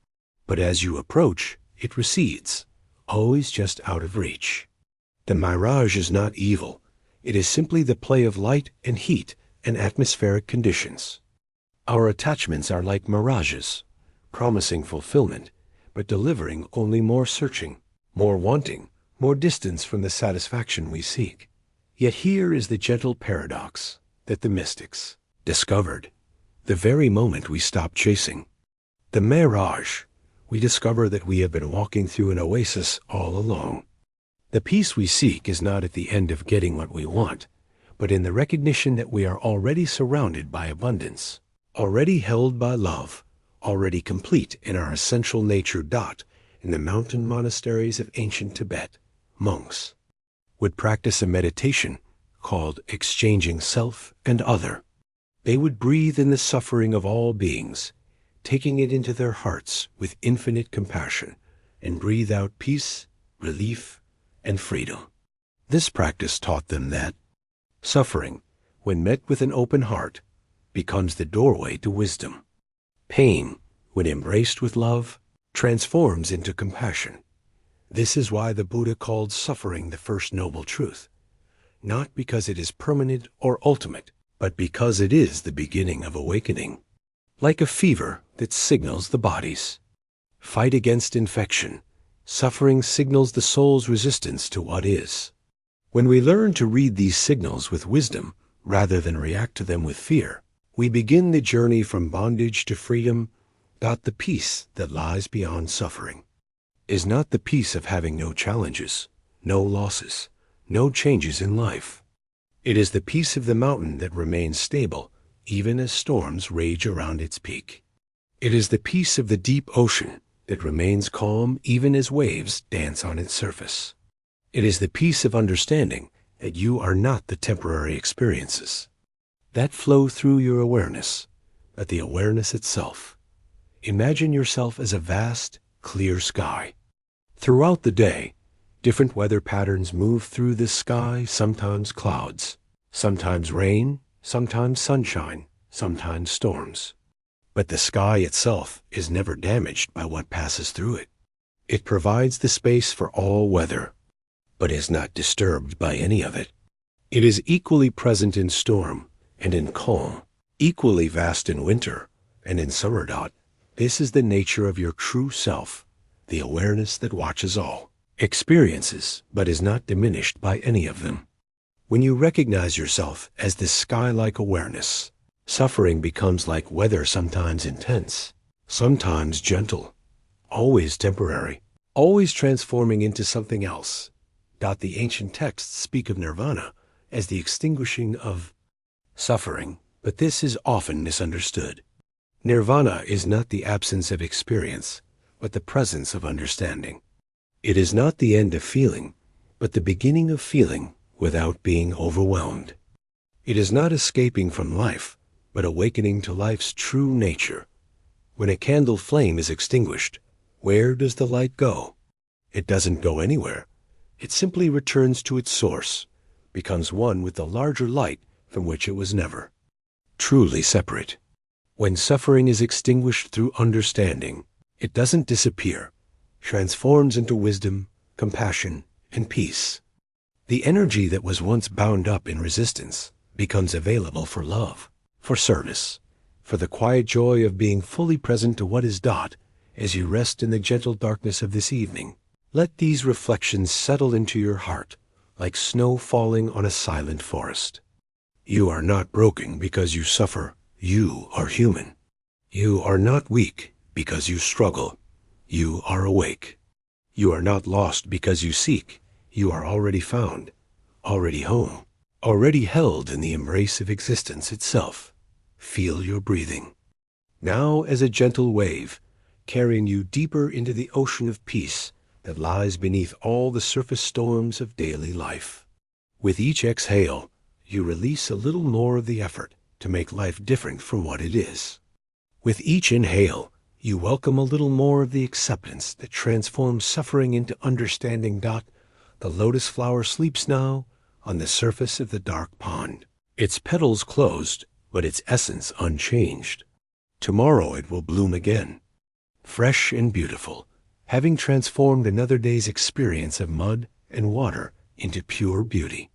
But as you approach, it recedes, always just out of reach. The mirage is not evil. It is simply the play of light and heat and atmospheric conditions. Our attachments are like mirages, promising fulfillment, but delivering only more searching, more wanting, more distance from the satisfaction we seek. Yet here is the gentle paradox that the mystics discovered the very moment we stop chasing the mirage. We discover that we have been walking through an oasis all along. The peace we seek is not at the end of getting what we want, but in the recognition that we are already surrounded by abundance, already held by love, already complete in our essential nature. In the mountain monasteries of ancient Tibet, monks would practice a meditation called exchanging self and other. They would breathe in the suffering of all beings, taking it into their hearts with infinite compassion, and breathe out peace, relief, and freedom. This practice taught them that suffering, when met with an open heart, becomes the doorway to wisdom. Pain, when embraced with love, transforms into compassion. This is why the Buddha called suffering the first noble truth, not because it is permanent or ultimate, but because it is the beginning of awakening. Like a fever that signals the body's fight against infection, suffering signals the soul's resistance to what is. When we learn to read these signals with wisdom, rather than react to them with fear, we begin the journey from bondage to freedom. The peace that lies beyond suffering is not the peace of having no challenges, no losses, no changes in life. It is the peace of the mountain that remains stable even as storms rage around its peak. It is the peace of the deep ocean that remains calm even as waves dance on its surface. It is the peace of understanding that you are not the temporary experiences that flow through your awareness, but the awareness itself. Imagine yourself as a vast, clear sky. Throughout the day, different weather patterns move through this sky, sometimes clouds, sometimes rain, sometimes sunshine, sometimes storms. But the sky itself is never damaged by what passes through it. It provides the space for all weather, but is not disturbed by any of it. It is equally present in storm and in calm, equally vast in winter and in summer. This is the nature of your true self, the awareness that watches all experiences but is not diminished by any of them. When you recognize yourself as this sky-like awareness, suffering becomes like weather, sometimes intense, sometimes gentle, always temporary, always transforming into something else. The ancient texts speak of nirvana as the extinguishing of suffering, but this is often misunderstood. Nirvana is not the absence of experience, but the presence of understanding. It is not the end of feeling, but the beginning of feeling without being overwhelmed. It is not escaping from life, but awakening to life's true nature. When a candle flame is extinguished, where does the light go? It doesn't go anywhere. It simply returns to its source, becomes one with the larger light from which it was never truly separate. When suffering is extinguished through understanding, it doesn't disappear, transforms into wisdom, compassion, and peace. The energy that was once bound up in resistance becomes available for love, for service, for the quiet joy of being fully present to what is . As you rest in the gentle darkness of this evening, let these reflections settle into your heart like snow falling on a silent forest. You are not broken because you suffer. You are human. You are not weak because you struggle. You are awake. You are not lost because you seek. You are already found, already home, already held in the embrace of existence itself. Feel your breathing. Now as a gentle wave, carrying you deeper into the ocean of peace that lies beneath all the surface storms of daily life. With each exhale, you release a little more of the effort to make life different from what it is. With each inhale, you welcome a little more of the acceptance that transforms suffering into understanding. The lotus flower sleeps now on the surface of the dark pond, its petals closed, but its essence unchanged. Tomorrow it will bloom again, fresh and beautiful, having transformed another day's experience of mud and water into pure beauty.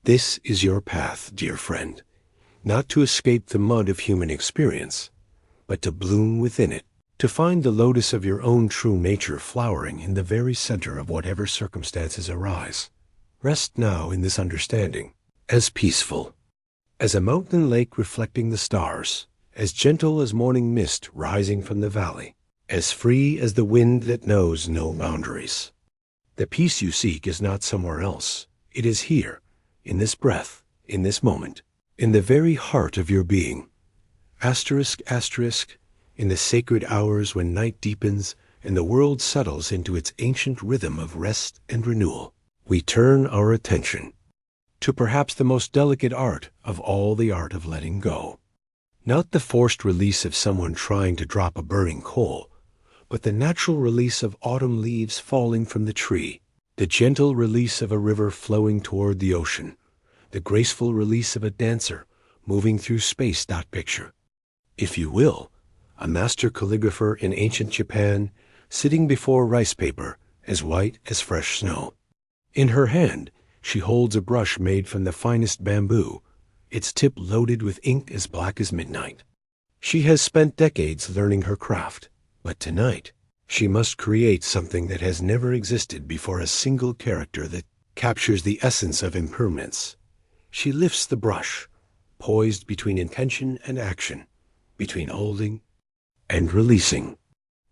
This is your path, dear friend, not to escape the mud of human experience, but to bloom within it, to find the lotus of your own true nature flowering in the very center of whatever circumstances arise. Rest now in this understanding, as peaceful as a mountain lake reflecting the stars, as gentle as morning mist rising from the valley, as free as the wind that knows no boundaries. The peace you seek is not somewhere else. It is here, in this breath, in this moment, in the very heart of your being. Asterisk, asterisk, in the sacred hours when night deepens and the world settles into its ancient rhythm of rest and renewal, we turn our attention to perhaps the most delicate art of all, the art of letting go. Not the forced release of someone trying to drop a burning coal, but the natural release of autumn leaves falling from the tree, the gentle release of a river flowing toward the ocean, the graceful release of a dancer moving through space. Picture, if you will, a master calligrapher in ancient Japan sitting before rice paper as white as fresh snow. In her hand, she holds a brush made from the finest bamboo, its tip loaded with ink as black as midnight. She has spent decades learning her craft, but tonight, she must create something that has never existed before, a single character that captures the essence of impermanence. She lifts the brush, poised between intention and action, between holding and releasing.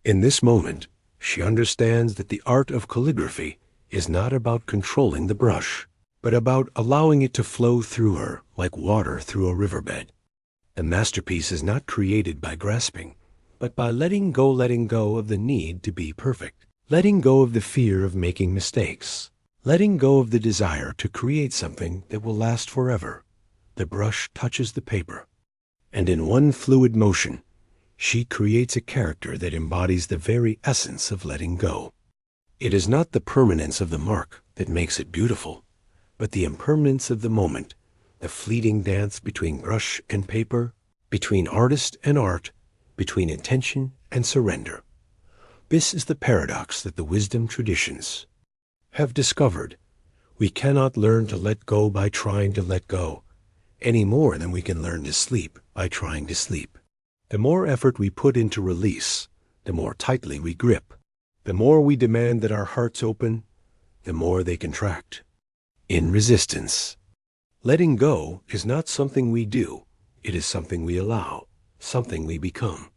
In this moment, she understands that the art of calligraphy is not about controlling the brush, but about allowing it to flow through her like water through a riverbed. The masterpiece is not created by grasping, but by letting go of the need to be perfect, letting go of the fear of making mistakes, letting go of the desire to create something that will last forever. The brush touches the paper, and in one fluid motion, she creates a character that embodies the very essence of letting go. It is not the permanence of the mark that makes it beautiful, but the impermanence of the moment, the fleeting dance between brush and paper, between artist and art, between intention and surrender. This is the paradox that the wisdom traditions have discovered. We cannot learn to let go by trying to let go, any more than we can learn to sleep by trying to sleep. The more effort we put into release, the more tightly we grip. The more we demand that our hearts open, the more they contract. In resistance. Letting go is not something we do, it is something we allow, something we become.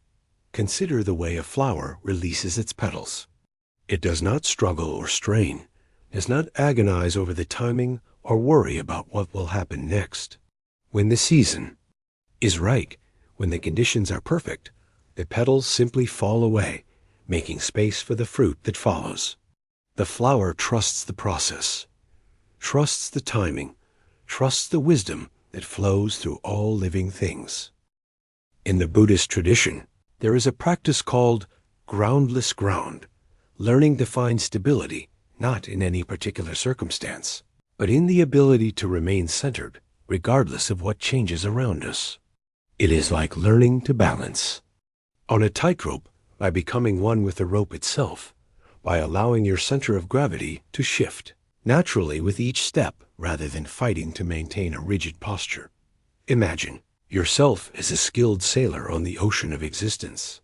Consider the way a flower releases its petals. It does not struggle or strain, does not agonize over the timing or worry about what will happen next. When the season is right, when the conditions are perfect, the petals simply fall away, making space for the fruit that follows. The flower trusts the process, trusts the timing, trusts the wisdom that flows through all living things. In the Buddhist tradition, there is a practice called groundless ground, learning to find stability not in any particular circumstance, but in the ability to remain centered regardless of what changes around us. It is like learning to balance on a tightrope by becoming one with the rope itself, by allowing your center of gravity to shift naturally with each step rather than fighting to maintain a rigid posture. Imagine yourself as a skilled sailor on the ocean of existence.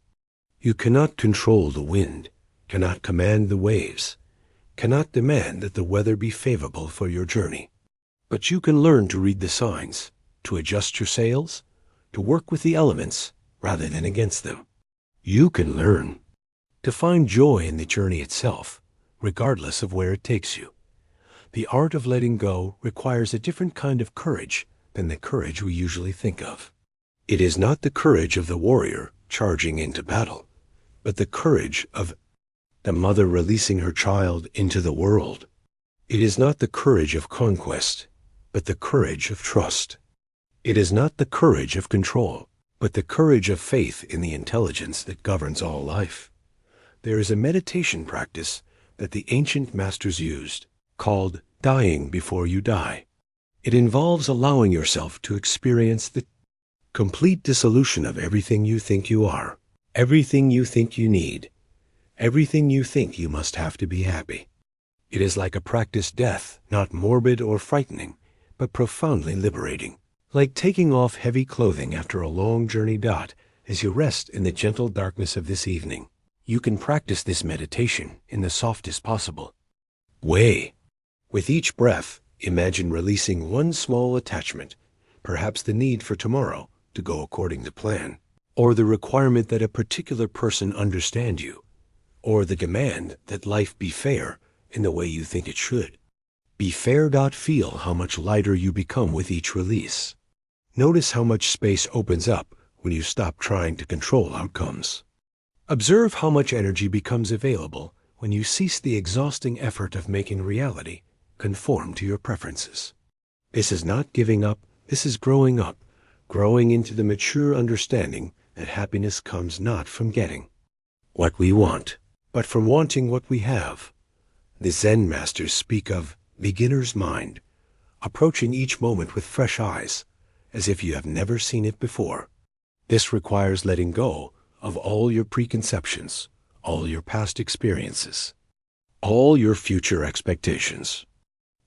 You cannot control the wind, cannot command the waves, cannot demand that the weather be favorable for your journey. But you can learn to read the signs, to adjust your sails, to work with the elements rather than against them. You can learn to find joy in the journey itself, regardless of where it takes you. The art of letting go requires a different kind of courage than the courage we usually think of. It is not the courage of the warrior charging into battle, but the courage of the mother releasing her child into the world. It is not the courage of conquest, but the courage of trust. It is not the courage of control, but the courage of faith in the intelligence that governs all life. There is a meditation practice that the ancient masters used, called dying before you die. It involves allowing yourself to experience the complete dissolution of everything you think you are, everything you think you need, everything you think you must have to be happy. It is like a practiced death, not morbid or frightening, but profoundly liberating. Like taking off heavy clothing after a long journey. As you rest in the gentle darkness of this evening, you can practice this meditation in the softest possible way. With each breath, imagine releasing one small attachment, perhaps the need for tomorrow to go according to plan, or the requirement that a particular person understand you, or the demand that life be fair in the way you think it should. Be fair. Feel how much lighter you become with each release. Notice how much space opens up when you stop trying to control outcomes. Observe how much energy becomes available when you cease the exhausting effort of making reality conform to your preferences. This is not giving up, this is growing up, growing into the mature understanding that happiness comes not from getting what we want, but from wanting what we have. The Zen masters speak of beginner's mind, approaching each moment with fresh eyes, as if you have never seen it before. This requires letting go of all your preconceptions, all your past experiences, all your future expectations.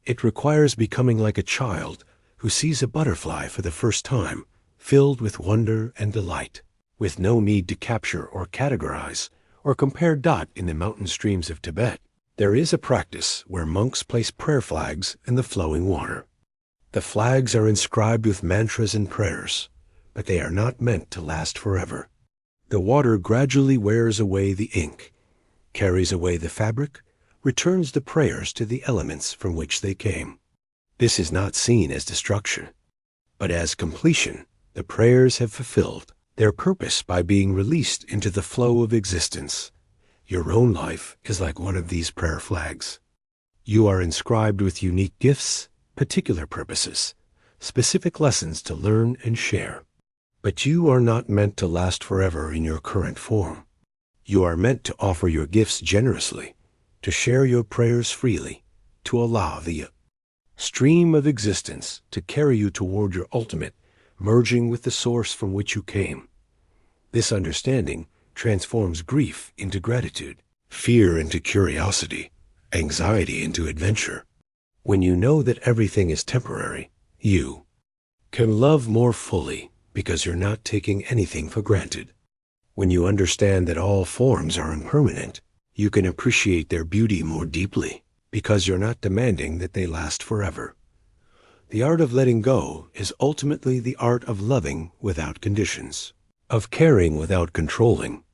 It requires becoming like a child who sees a butterfly for the first time, filled with wonder and delight, with no need to capture or categorize or compare dot in the mountain streams of Tibet. There is a practice where monks place prayer flags in the flowing water. The flags are inscribed with mantras and prayers, but they are not meant to last forever. The water gradually wears away the ink, carries away the fabric, returns the prayers to the elements from which they came. This is not seen as destruction, but as completion. The prayers have fulfilled their purpose by being released into the flow of existence. Your own life is like one of these prayer flags. You are inscribed with unique gifts, particular purposes, specific lessons to learn and share. But you are not meant to last forever in your current form. You are meant to offer your gifts generously, to share your prayers freely, to allow the stream of existence to carry you toward your ultimate, merging with the source from which you came. This understanding transforms grief into gratitude, fear into curiosity, anxiety into adventure. When you know that everything is temporary, you can love more fully because you're not taking anything for granted. When you understand that all forms are impermanent, you can appreciate their beauty more deeply because you're not demanding that they last forever. The art of letting go is ultimately the art of loving without conditions, of caring without controlling,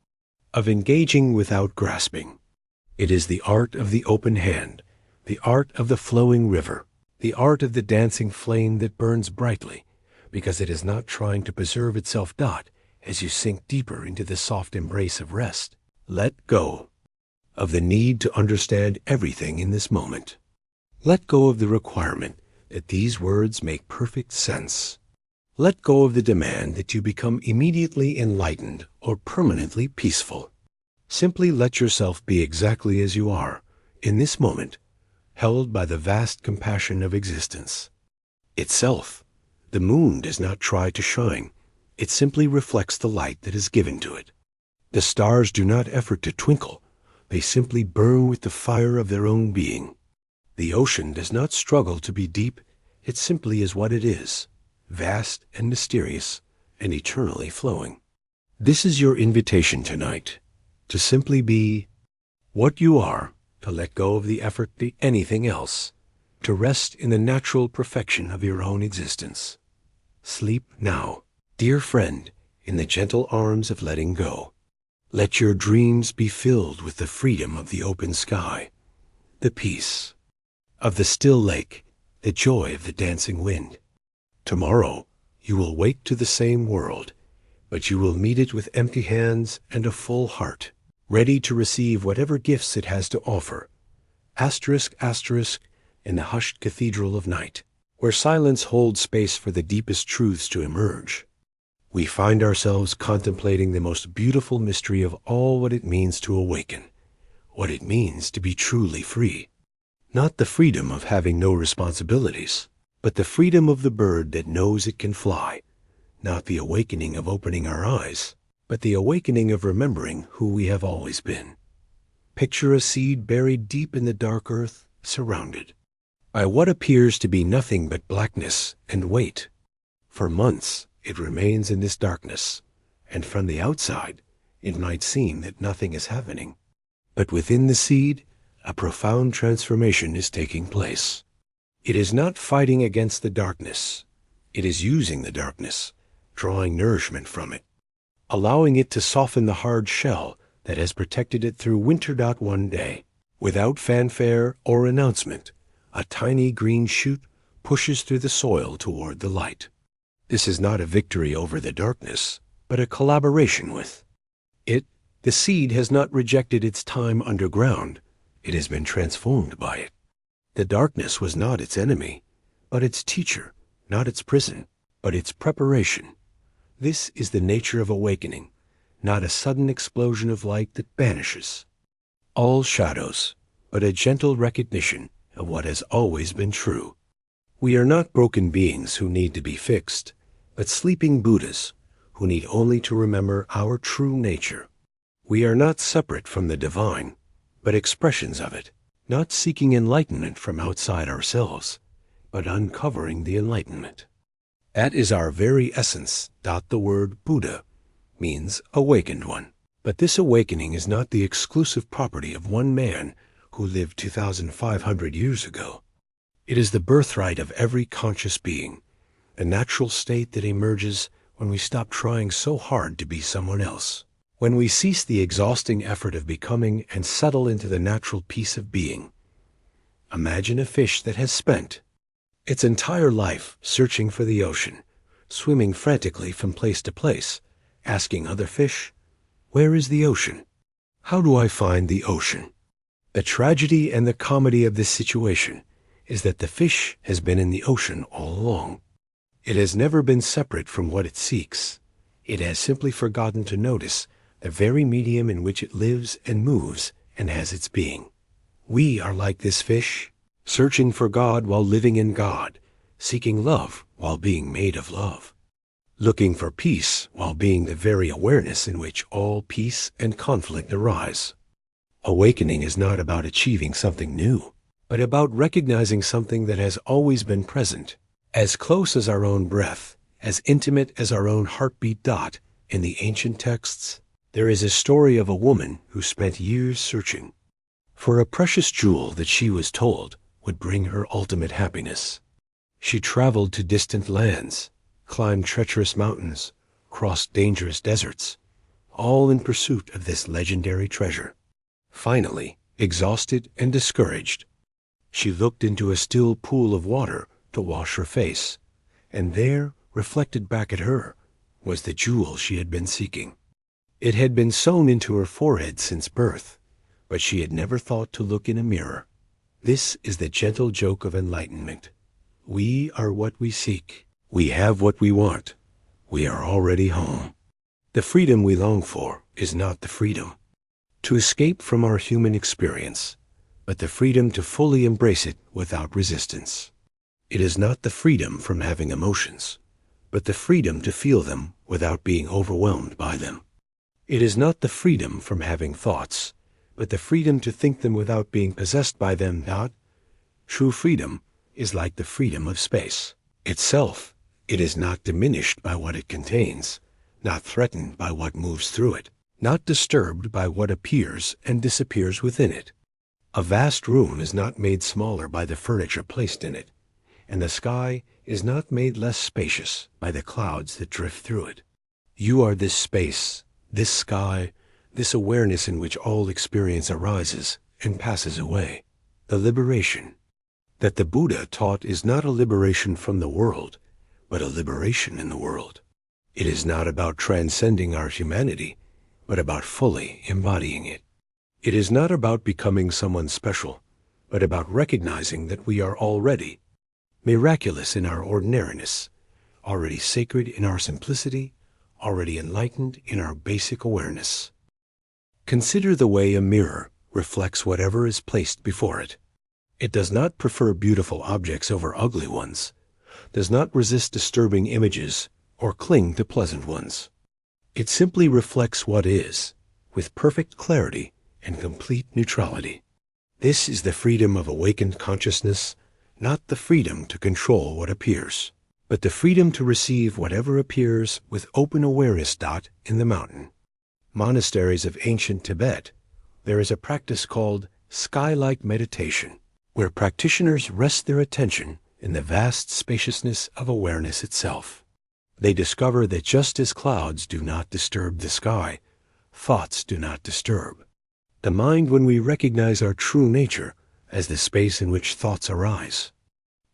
of engaging without grasping. It is the art of the open hand, the art of the flowing river, the art of the dancing flame that burns brightly because it is not trying to preserve itself as you sink deeper into the soft embrace of rest. Let go of the need to understand everything in this moment. Let go of the requirement that these words make perfect sense. Let go of the demand that you become immediately enlightened or permanently peaceful. Simply let yourself be exactly as you are, in this moment, held by the vast compassion of existence itself. The moon does not try to shine. It simply reflects the light that is given to it. The stars do not effort to twinkle. They simply burn with the fire of their own being. The ocean does not struggle to be deep. It simply is what it is, vast and mysterious and eternally flowing. This is your invitation tonight, to simply be what you are, to let go of the effort to anything else, to rest in the natural perfection of your own existence. Sleep now, dear friend, in the gentle arms of letting go. Let your dreams be filled with the freedom of the open sky, the peace of the still lake, the joy of the dancing wind. Tomorrow you will wake to the same world, but you will meet it with empty hands and a full heart, ready to receive whatever gifts it has to offer. Asterisk, asterisk, in the hushed cathedral of night, where silence holds space for the deepest truths to emerge, we find ourselves contemplating the most beautiful mystery of all, what it means to awaken, what it means to be truly free. Not the freedom of having no responsibilities, but the freedom of the bird that knows it can fly. Not the awakening of opening our eyes, but the awakening of remembering who we have always been. Picture a seed buried deep in the dark earth, surrounded by what appears to be nothing but blackness and weight. For months, it remains in this darkness, and from the outside, it might seem that nothing is happening. But within the seed, a profound transformation is taking place. It is not fighting against the darkness. It is using the darkness, drawing nourishment from it, allowing it to soften the hard shell that has protected it through winter. One day, without fanfare or announcement, a tiny green shoot pushes through the soil toward the light. This is not a victory over the darkness, but a collaboration with it. The seed has not rejected its time underground. It has been transformed by it. The darkness was not its enemy, but its teacher, not its prison, but its preparation. This is the nature of awakening, not a sudden explosion of light that banishes all shadows, but a gentle recognition of what has always been true. We are not broken beings who need to be fixed, but sleeping Buddhas who need only to remember our true nature. We are not separate from the divine, but expressions of it. not seeking enlightenment from outside ourselves, but uncovering the enlightenment. That is our very essence. The word Buddha means awakened one. But this awakening is not the exclusive property of one man who lived 2,500 years ago. It is the birthright of every conscious being, a natural state that emerges when we stop trying so hard to be someone else, when we cease the exhausting effort of becoming and settle into the natural peace of being. Imagine a fish that has spent its entire life searching for the ocean, swimming frantically from place to place, asking other fish, "Where is the ocean? How do I find the ocean?" The tragedy and the comedy of this situation is that the fish has been in the ocean all along. It has never been separate from what it seeks. It has simply forgotten to notice the very medium in which it lives and moves and has its being. We are like this fish, searching for God while living in God, seeking love while being made of love, looking for peace while being the very awareness in which all peace and conflict arise. Awakening is not about achieving something new, but about recognizing something that has always been present, as close as our own breath, as intimate as our own heartbeat. In the ancient texts, there is a story of a woman who spent years searching for a precious jewel that she was told would bring her ultimate happiness. She traveled to distant lands, climbed treacherous mountains, crossed dangerous deserts, all in pursuit of this legendary treasure. Finally, exhausted and discouraged, she looked into a still pool of water to wash her face, and there, reflected back at her, was the jewel she had been seeking. It had been sewn into her forehead since birth, but she had never thought to look in a mirror. This is the gentle joke of enlightenment. We are what we seek. We have what we want. We are already home. The freedom we long for is not the freedom to escape from our human experience, but the freedom to fully embrace it without resistance. It is not the freedom from having emotions, but the freedom to feel them without being overwhelmed by them. It is not the freedom from having thoughts, but the freedom to think them without being possessed by them. True freedom is like the freedom of space itself. It is not diminished by what it contains, not threatened by what moves through it, not disturbed by what appears and disappears within it. A vast room is not made smaller by the furniture placed in it, and the sky is not made less spacious by the clouds that drift through it. You are this space, this sky, this awareness in which all experience arises and passes away. The liberation that the Buddha taught is not a liberation from the world, but a liberation in the world. It is not about transcending our humanity, but about fully embodying it. It is not about becoming someone special, but about recognizing that we are already miraculous in our ordinariness, already sacred in our simplicity, already enlightened in our basic awareness. Consider the way a mirror reflects whatever is placed before it. It does not prefer beautiful objects over ugly ones, does not resist disturbing images, or cling to pleasant ones. It simply reflects what is, with perfect clarity and complete neutrality. This is the freedom of awakened consciousness, not the freedom to control what appears, but the freedom to receive whatever appears with open awareness. In the mountain monasteries of ancient Tibet, there is a practice called sky-like meditation, where practitioners rest their attention in the vast spaciousness of awareness itself. They discover that just as clouds do not disturb the sky, thoughts do not disturb the mind when we recognize our true nature as the space in which thoughts arise.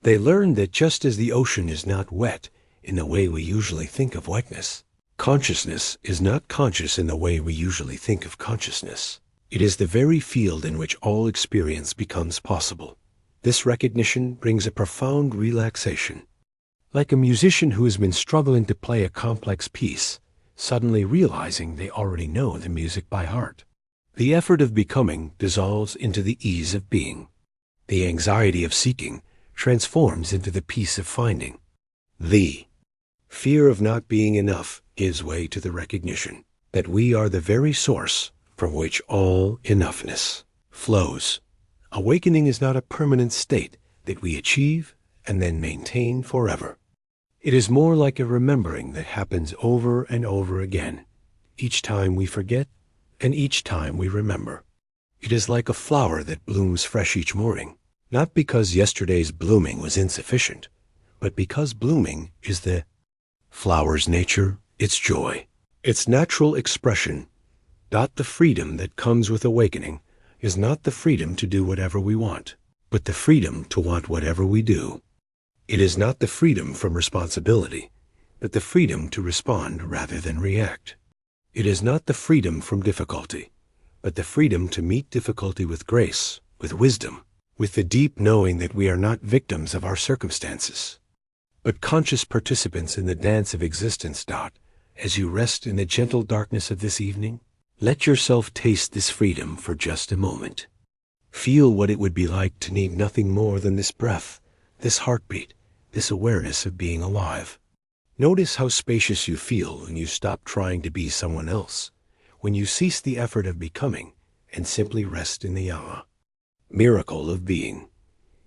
They learn that just as the ocean is not wet in the way we usually think of wetness, consciousness is not conscious in the way we usually think of consciousness. It is the very field in which all experience becomes possible. This recognition brings a profound relaxation, like a musician who has been struggling to play a complex piece, suddenly realizing they already know the music by heart. The effort of becoming dissolves into the ease of being. The anxiety of seeking transforms into the peace of finding. The fear of not being enough gives way to the recognition that we are the very source from which all enoughness flows. Awakening is not a permanent state that we achieve and then maintain forever. It is more like a remembering that happens over and over again, each time we forget and each time we remember. It is like a flower that blooms fresh each morning, not because yesterday's blooming was insufficient, but because blooming is the flower's nature, its joy, its natural expression. The freedom that comes with awakening is not the freedom to do whatever we want, but the freedom to want whatever we do. It is not the freedom from responsibility, but the freedom to respond rather than react. It is not the freedom from difficulty, but the freedom to meet difficulty with grace, with wisdom, with the deep knowing that we are not victims of our circumstances, but conscious participants in the dance of existence. As you rest in the gentle darkness of this evening, let yourself taste this freedom for just a moment. Feel what it would be like to need nothing more than this breath, this heartbeat, this awareness of being alive. Notice how spacious you feel when you stop trying to be someone else, when you cease the effort of becoming and simply rest in the miracle of being.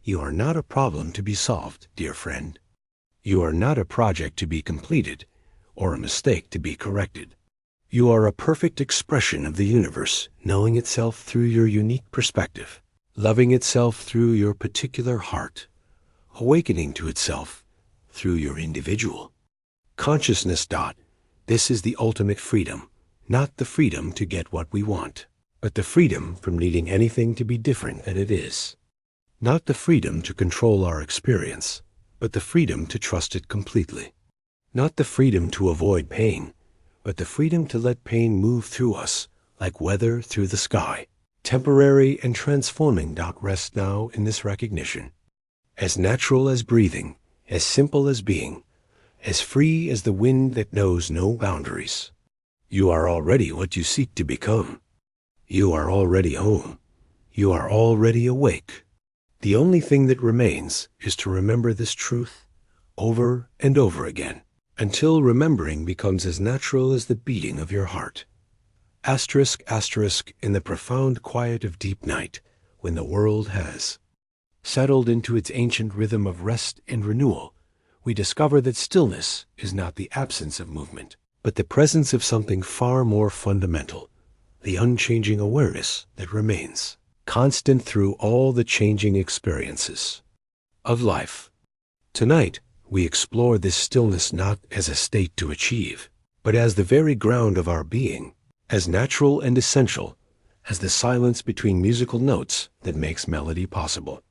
You are not a problem to be solved, dear friend. You are not a project to be completed or a mistake to be corrected. You are a perfect expression of the universe, knowing itself through your unique perspective, loving itself through your particular heart, awakening to itself through your individual consciousness. This is the ultimate freedom, not the freedom to get what we want, but the freedom from needing anything to be different than it is. Not the freedom to control our experience, but the freedom to trust it completely. Not the freedom to avoid pain, but the freedom to let pain move through us like weather through the sky, temporary and transforming. Rest now in this recognition. As natural as breathing, as simple as being, as free as the wind that knows no boundaries. You are already what you seek to become. You are already home. You are already awake. The only thing that remains is to remember this truth over and over again, until remembering becomes as natural as the beating of your heart. In the profound quiet of deep night, when the world has settled into its ancient rhythm of rest and renewal, we discover that stillness is not the absence of movement, but the presence of something far more fundamental, the unchanging awareness that remains, constant through all the changing experiences of life. Tonight, we explore this stillness not as a state to achieve, but as the very ground of our being, as natural and essential as the silence between musical notes that makes melody possible.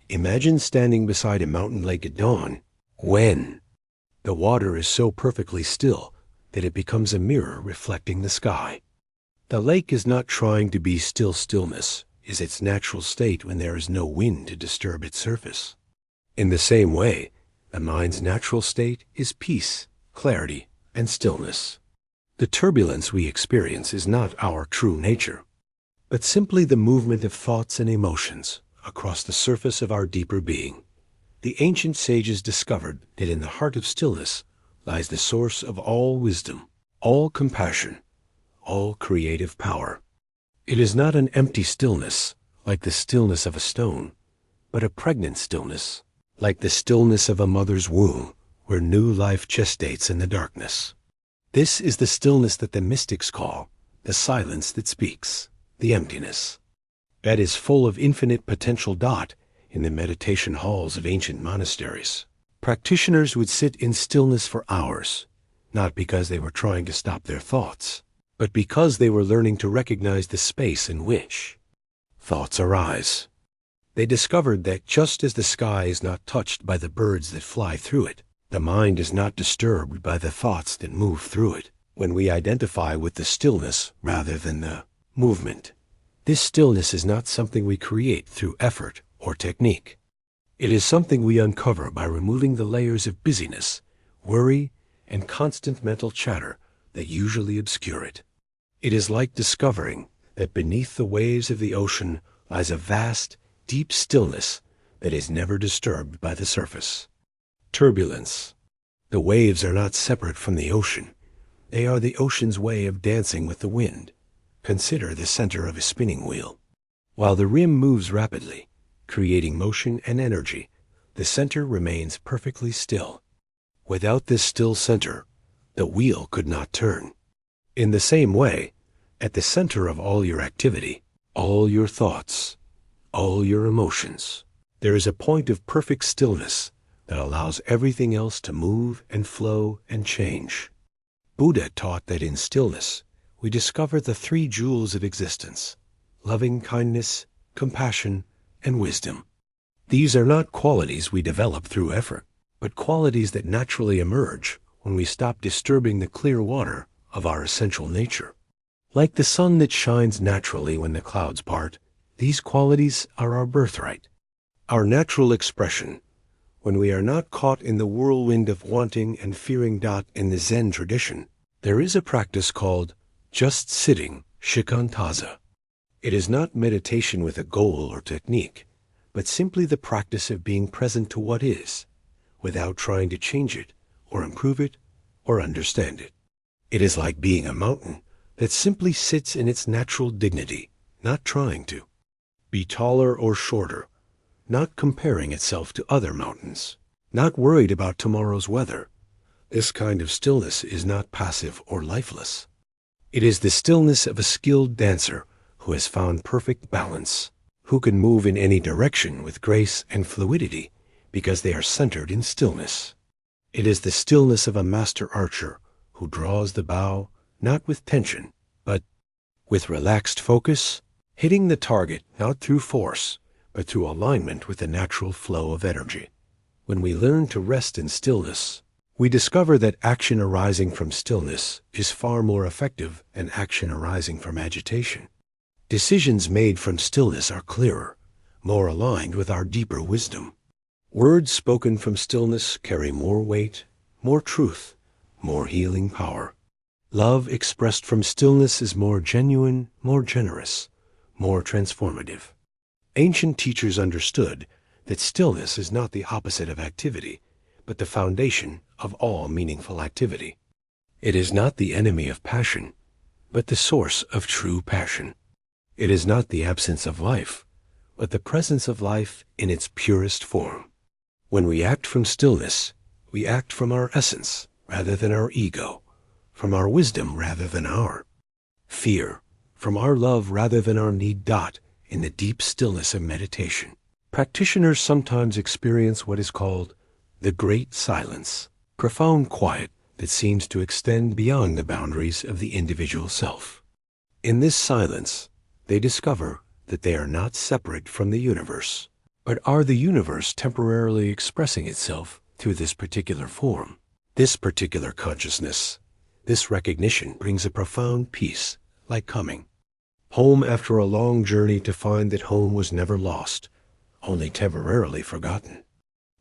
Imagine standing beside a mountain lake at dawn, when the water is so perfectly still that it becomes a mirror reflecting the sky. The lake is not trying to be still. Stillness is its natural state when there is no wind to disturb its surface. In the same way, the mind's natural state is peace, clarity, and stillness. The turbulence we experience is not our true nature, but simply the movement of thoughts and emotions across the surface of our deeper being. The ancient sages discovered that in the heart of stillness lies the source of all wisdom, all compassion, all creative power. It is not an empty stillness, like the stillness of a stone, but a pregnant stillness, like the stillness of a mother's womb, where new life gestates in the darkness. This is the stillness that the mystics call the silence that speaks, the emptiness, that is full of infinite potential. In the meditation halls of ancient monasteries, practitioners would sit in stillness for hours, not because they were trying to stop their thoughts, but because they were learning to recognize the space in which thoughts arise. They discovered that just as the sky is not touched by the birds that fly through it, the mind is not disturbed by the thoughts that move through it. When we identify with the stillness rather than the movement, this stillness is not something we create through effort or technique. It is something we uncover by removing the layers of busyness, worry, and constant mental chatter that usually obscure it. It is like discovering that beneath the waves of the ocean lies a vast, deep stillness that is never disturbed by the surface. Turbulence. The waves are not separate from the ocean. They are the ocean's way of dancing with the wind. Consider the center of a spinning wheel. While the rim moves rapidly, creating motion and energy, the center remains perfectly still. Without this still center, the wheel could not turn. In the same way, at the center of all your activity, all your thoughts, all your emotions, there is a point of perfect stillness that allows everything else to move and flow and change. Buddha taught that in stillness, we discover the three jewels of existence: loving kindness, compassion, and wisdom. These are not qualities we develop through effort, but qualities that naturally emerge when we stop disturbing the clear water of our essential nature. Like the sun that shines naturally when the clouds part, these qualities are our birthright, our natural expression. When we are not caught in the whirlwind of wanting and fearing. In the Zen tradition, there is a practice called just sitting, shikantaza. It is not meditation with a goal or technique, but simply the practice of being present to what is, without trying to change it or improve it or understand it. It is like being a mountain that simply sits in its natural dignity, not trying to be taller or shorter, not comparing itself to other mountains, not worried about tomorrow's weather. This kind of stillness is not passive or lifeless. It is the stillness of a skilled dancer who has found perfect balance, who can move in any direction with grace and fluidity because they are centered in stillness. It is the stillness of a master archer who draws the bow not with tension, but with relaxed focus, hitting the target not through force, but through alignment with the natural flow of energy. When we learn to rest in stillness, we discover that action arising from stillness is far more effective than action arising from agitation. Decisions made from stillness are clearer, more aligned with our deeper wisdom. Words spoken from stillness carry more weight, more truth, more healing power. Love expressed from stillness is more genuine, more generous, more transformative. Ancient teachers understood that stillness is not the opposite of activity, but the foundation of all meaningful activity. It is not the enemy of passion, but the source of true passion. It is not the absence of life, but the presence of life in its purest form. When we act from stillness, we act from our essence rather than our ego, from our wisdom rather than our fear, from our love rather than our need. In the deep stillness of meditation, practitioners sometimes experience what is called the great silence, profound quiet that seems to extend beyond the boundaries of the individual self. In this silence, they discover that they are not separate from the universe, but are the universe temporarily expressing itself through this particular form. This particular consciousness, this recognition brings a profound peace, like coming home after a long journey to find that home was never lost, only temporarily forgotten.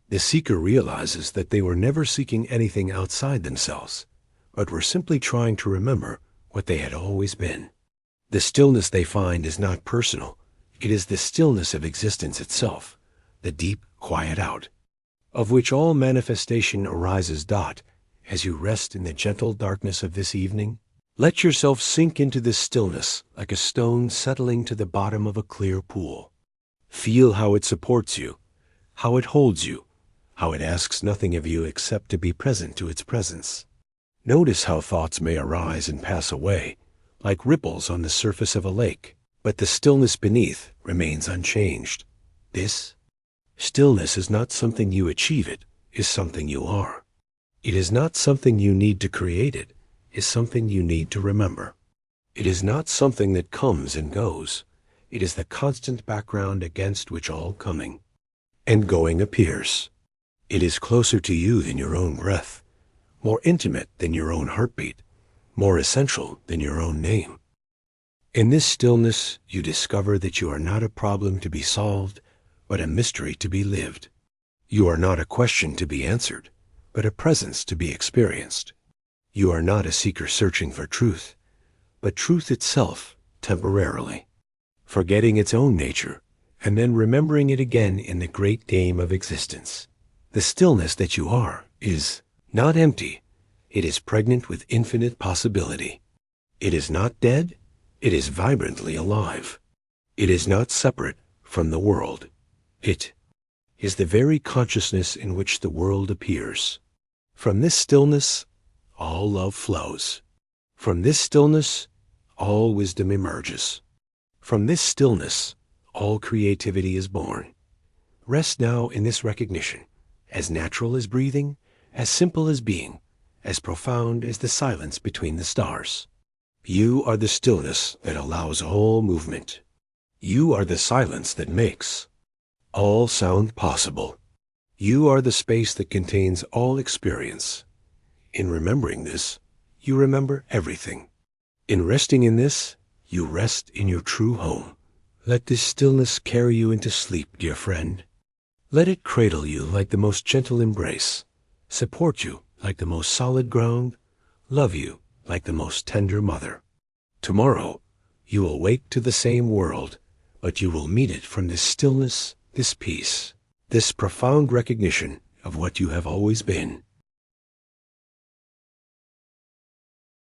The seeker realizes that they were never seeking anything outside themselves, but were simply trying to remember what they had always been. The stillness they find is not personal. It is the stillness of existence itself, the deep quiet out, of which all manifestation arises. As you rest in the gentle darkness of this evening, let yourself sink into this stillness like a stone settling to the bottom of a clear pool. Feel how it supports you, how it holds you, how it asks nothing of you except to be present to its presence. Notice how thoughts may arise and pass away, like ripples on the surface of a lake, but the stillness beneath remains unchanged. This stillness is not something you achieve, it is something you are. It is not something you need to create, it is something you need to remember. It is not something that comes and goes. It is the constant background against which all coming and going appears. It is closer to you than your own breath, more intimate than your own heartbeat, more essential than your own name. In this stillness, you discover that you are not a problem to be solved, but a mystery to be lived. You are not a question to be answered, but a presence to be experienced. You are not a seeker searching for truth, but truth itself temporarily, forgetting its own nature, and then remembering it again in the great game of existence. The stillness that you are is not empty. It is pregnant with infinite possibility. It is not dead. It is vibrantly alive. It is not separate from the world. It is the very consciousness in which the world appears. From this stillness, all love flows. From this stillness, all wisdom emerges. From this stillness, all creativity is born. Rest now in this recognition, as natural as breathing, as simple as being, as profound as the silence between the stars. You are the stillness that allows all movement. You are the silence that makes all sound possible. You are the space that contains all experience. In remembering this, you remember everything. In resting in this, you rest in your true home. Let this stillness carry you into sleep, dear friend. Let it cradle you like the most gentle embrace, support you like the most solid ground, love you like the most tender mother. Tomorrow, you will wake to the same world, but you will meet it from this stillness, this peace, this profound recognition of what you have always been.